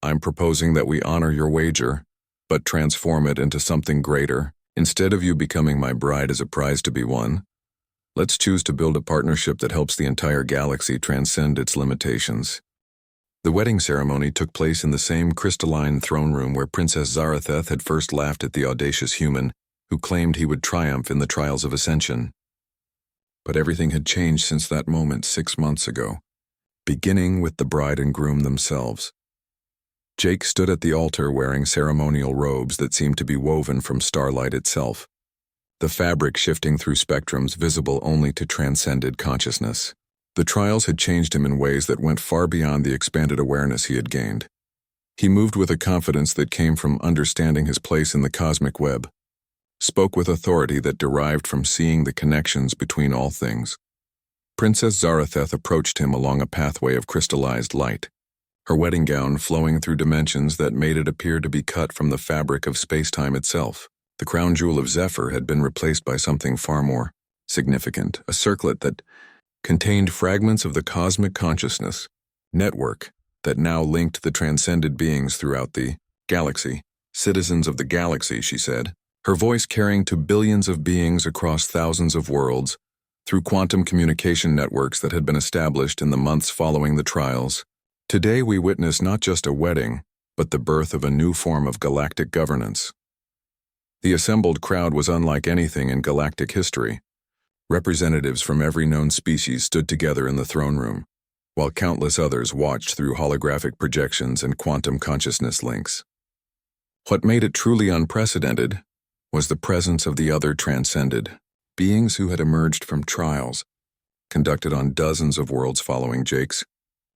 "I'm proposing that we honor your wager, but transform it into something greater. Instead of you becoming my bride as a prize to be won, let's choose to build a partnership that helps the entire galaxy transcend its limitations." The wedding ceremony took place in the same crystalline throne room where Princess Zaratheth had first laughed at the audacious human who claimed he would triumph in the trials of ascension. But everything had changed since that moment 6 months ago, beginning with the bride and groom themselves. Jake stood at the altar wearing ceremonial robes that seemed to be woven from starlight itself, the fabric shifting through spectrums visible only to transcended consciousness. The trials had changed him in ways that went far beyond the expanded awareness he had gained. He moved with a confidence that came from understanding his place in the cosmic web, spoke with authority that derived from seeing the connections between all things. Princess Zaratheth approached him along a pathway of crystallized light, her wedding gown flowing through dimensions that made it appear to be cut from the fabric of space-time itself. The crown jewel of Zephyr had been replaced by something far more significant, a circlet that contained fragments of the cosmic consciousness network that now linked the transcended beings throughout the galaxy. "Citizens of the galaxy," she said, her voice carrying to billions of beings across thousands of worlds through quantum communication networks that had been established in the months following the trials. "Today we witness not just a wedding, but the birth of a new form of galactic governance." The assembled crowd was unlike anything in galactic history. Representatives from every known species stood together in the throne room, while countless others watched through holographic projections and quantum consciousness links. What made it truly unprecedented was the presence of the other transcended, beings who had emerged from trials conducted on dozens of worlds following Jake's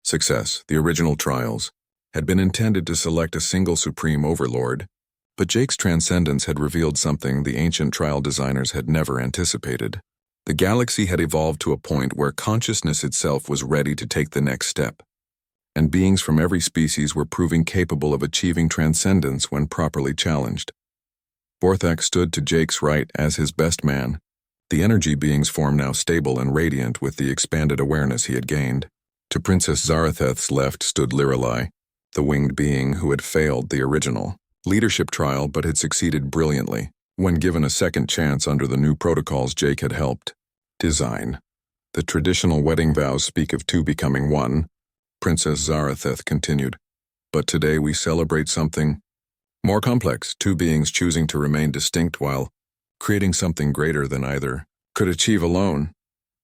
success. The original trials had been intended to select a single supreme overlord, but Jake's transcendence had revealed something the ancient trial designers had never anticipated. The galaxy had evolved to a point where consciousness itself was ready to take the next step, and beings from every species were proving capable of achieving transcendence when properly challenged. Forthak stood to Jake's right as his best man, the energy being's form now stable and radiant with the expanded awareness he had gained. To Princess Zaratheth's left stood Lirelai, the winged being who had failed the original leadership trial but had succeeded brilliantly when given a second chance under the new protocols Jake had helped design. "The traditional wedding vows speak of two becoming one," Princess Zaratheth continued. "But today we celebrate something more complex, two beings choosing to remain distinct while creating something greater than either could achieve alone."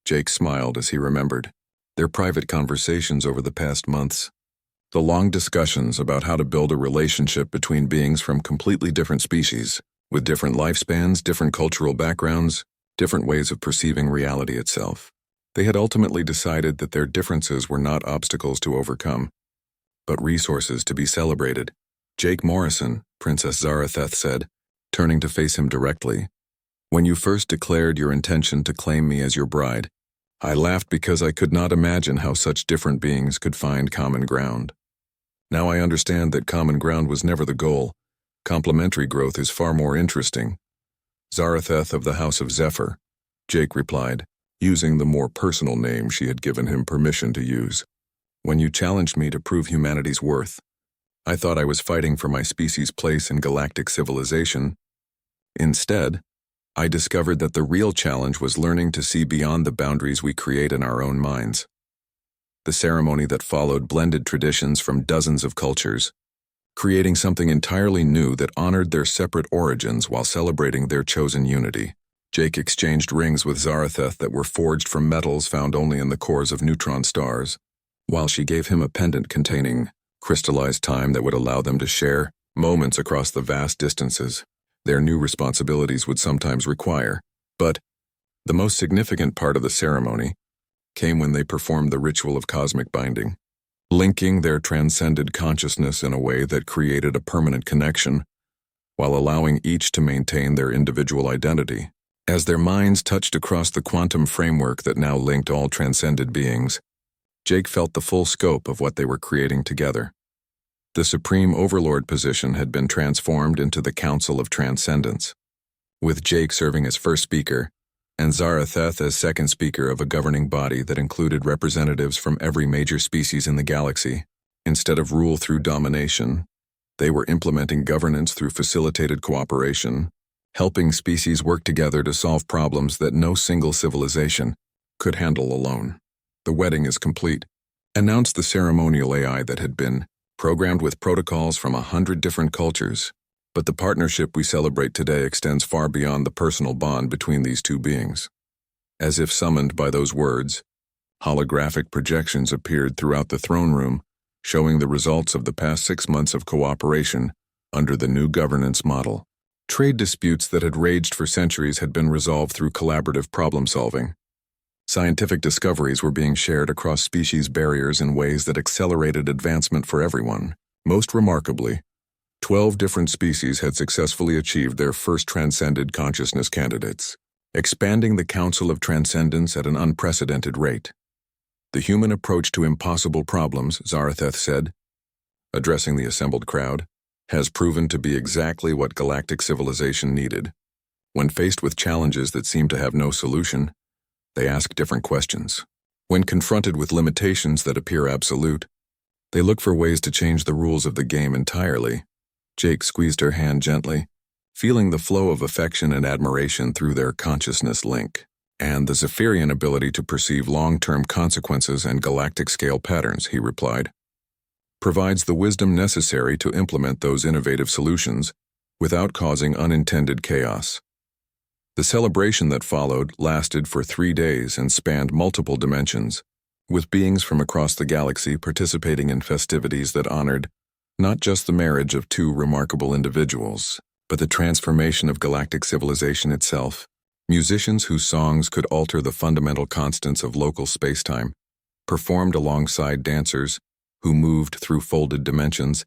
Jake smiled as he remembered their private conversations over the past months, the long discussions about how to build a relationship between beings from completely different species, with different lifespans, different cultural backgrounds, different ways of perceiving reality itself. They had ultimately decided that their differences were not obstacles to overcome, but resources to be celebrated. "Jake Morrison," Princess Zaratheth said, turning to face him directly. "When you first declared your intention to claim me as your bride, I laughed because I could not imagine how such different beings could find common ground. Now I understand that common ground was never the goal. Complementary growth is far more interesting." "Zaratheth of the House of Zephyr," Jake replied, using the more personal name she had given him permission to use. "When you challenged me to prove humanity's worth, I thought I was fighting for my species' place in galactic civilization. Instead, I discovered that the real challenge was learning to see beyond the boundaries we create in our own minds." The ceremony that followed blended traditions from dozens of cultures, creating something entirely new that honored their separate origins while celebrating their chosen unity. Jake exchanged rings with Zaratheth that were forged from metals found only in the cores of neutron stars, while she gave him a pendant containing crystallized time that would allow them to share moments across the vast distances their new responsibilities would sometimes require. But the most significant part of the ceremony came when they performed the ritual of cosmic binding, linking their transcended consciousness in a way that created a permanent connection, while allowing each to maintain their individual identity. As their minds touched across the quantum framework that now linked all transcended beings, Jake felt the full scope of what they were creating together. The Supreme Overlord position had been transformed into the Council of Transcendence, with Jake serving as first speaker, and Zaratheth as second speaker of a governing body that included representatives from every major species in the galaxy. Instead of rule through domination, they were implementing governance through facilitated cooperation, helping species work together to solve problems that no single civilization could handle alone. "The wedding is complete," announced the ceremonial AI that had been programmed with protocols from 100 different cultures. "But the partnership we celebrate today extends far beyond the personal bond between these two beings." As if summoned by those words, holographic projections appeared throughout the throne room, showing the results of the past 6 months of cooperation under the new governance model. Trade disputes that had raged for centuries had been resolved through collaborative problem-solving. Scientific discoveries were being shared across species barriers in ways that accelerated advancement for everyone. Most remarkably, 12 different species had successfully achieved their first transcended consciousness candidates, expanding the Council of Transcendence at an unprecedented rate. "The human approach to impossible problems," Zaratheth said, addressing the assembled crowd, "has proven to be exactly what galactic civilization needed. When faced with challenges that seem to have no solution, they ask different questions. When confronted with limitations that appear absolute, they look for ways to change the rules of the game entirely." Jake squeezed her hand gently, feeling the flow of affection and admiration through their consciousness link. "And the Zephyrian ability to perceive long-term consequences and galactic-scale patterns," he replied, "provides the wisdom necessary to implement those innovative solutions without causing unintended chaos." The celebration that followed lasted for 3 days and spanned multiple dimensions, with beings from across the galaxy participating in festivities that honored not just the marriage of two remarkable individuals, but the transformation of galactic civilization itself. Musicians whose songs could alter the fundamental constants of local spacetime performed alongside dancers who moved through folded dimensions,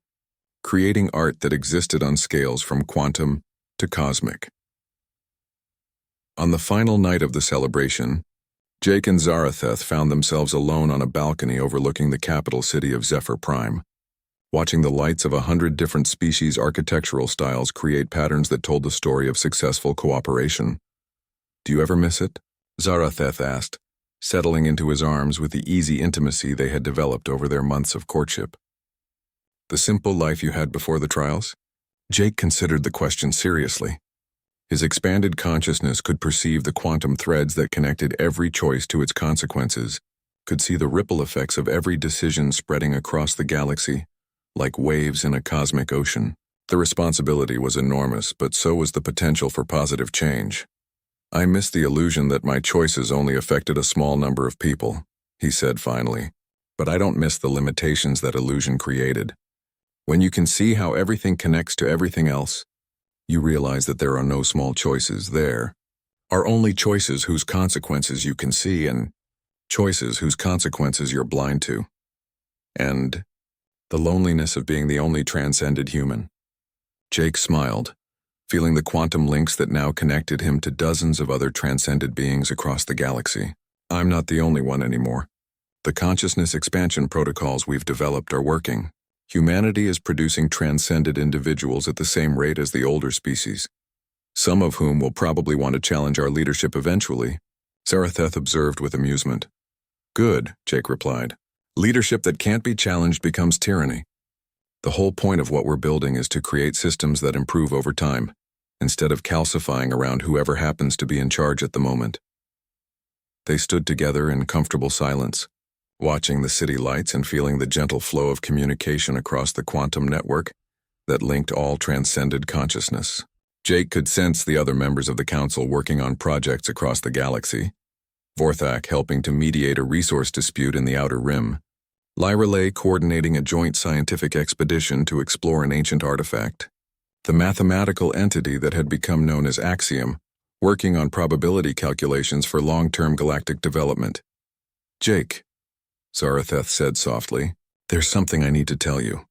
creating art that existed on scales from quantum to cosmic. On the final night of the celebration, Jake and Zaratheth found themselves alone on a balcony overlooking the capital city of Zephyr Prime, watching the lights of 100 different species' architectural styles create patterns that told the story of successful cooperation. "Do you ever miss it?" Zaratheth asked, settling into his arms with the easy intimacy they had developed over their months of courtship. "The simple life you had before the trials?" Jake considered the question seriously. His expanded consciousness could perceive the quantum threads that connected every choice to its consequences, could see the ripple effects of every decision spreading across the galaxy, like waves in a cosmic ocean. The responsibility was enormous, but so was the potential for positive change. "I miss the illusion that my choices only affected a small number of people," he said finally, "but I don't miss the limitations that illusion created. When you can see how everything connects to everything else, you realize that there are no small choices there, are only choices whose consequences you can see and choices whose consequences you're blind to. And the loneliness of being the only transcended human." Jake smiled, feeling the quantum links that now connected him to dozens of other transcended beings across the galaxy. I'm not the only one anymore. The consciousness expansion protocols we've developed are working. Humanity is producing transcended individuals at the same rate as the older species, some of whom will probably want to challenge our leadership eventually, Zaratheth observed with amusement. Good, Jake replied. Leadership that can't be challenged becomes tyranny. The whole point of what we're building is to create systems that improve over time, instead of calcifying around whoever happens to be in charge at the moment. They stood together in comfortable silence, watching the city lights and feeling the gentle flow of communication across the quantum network that linked all transcended consciousness. Jake could sense the other members of the council working on projects across the galaxy, Vorthak helping to mediate a resource dispute in the Outer Rim, Lyra lay coordinating a joint scientific expedition to explore an ancient artifact, the mathematical entity that had become known as Axiom, working on probability calculations for long-term galactic development. Jake, Zaratheth said softly, there's something I need to tell you.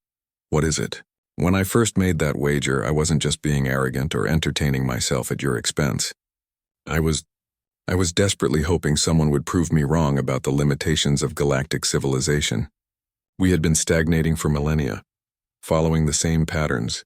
What is it? When I first made that wager, I wasn't just being arrogant or entertaining myself at your expense. I was desperately hoping someone would prove me wrong about the limitations of galactic civilization. We had been stagnating for millennia, following the same patterns,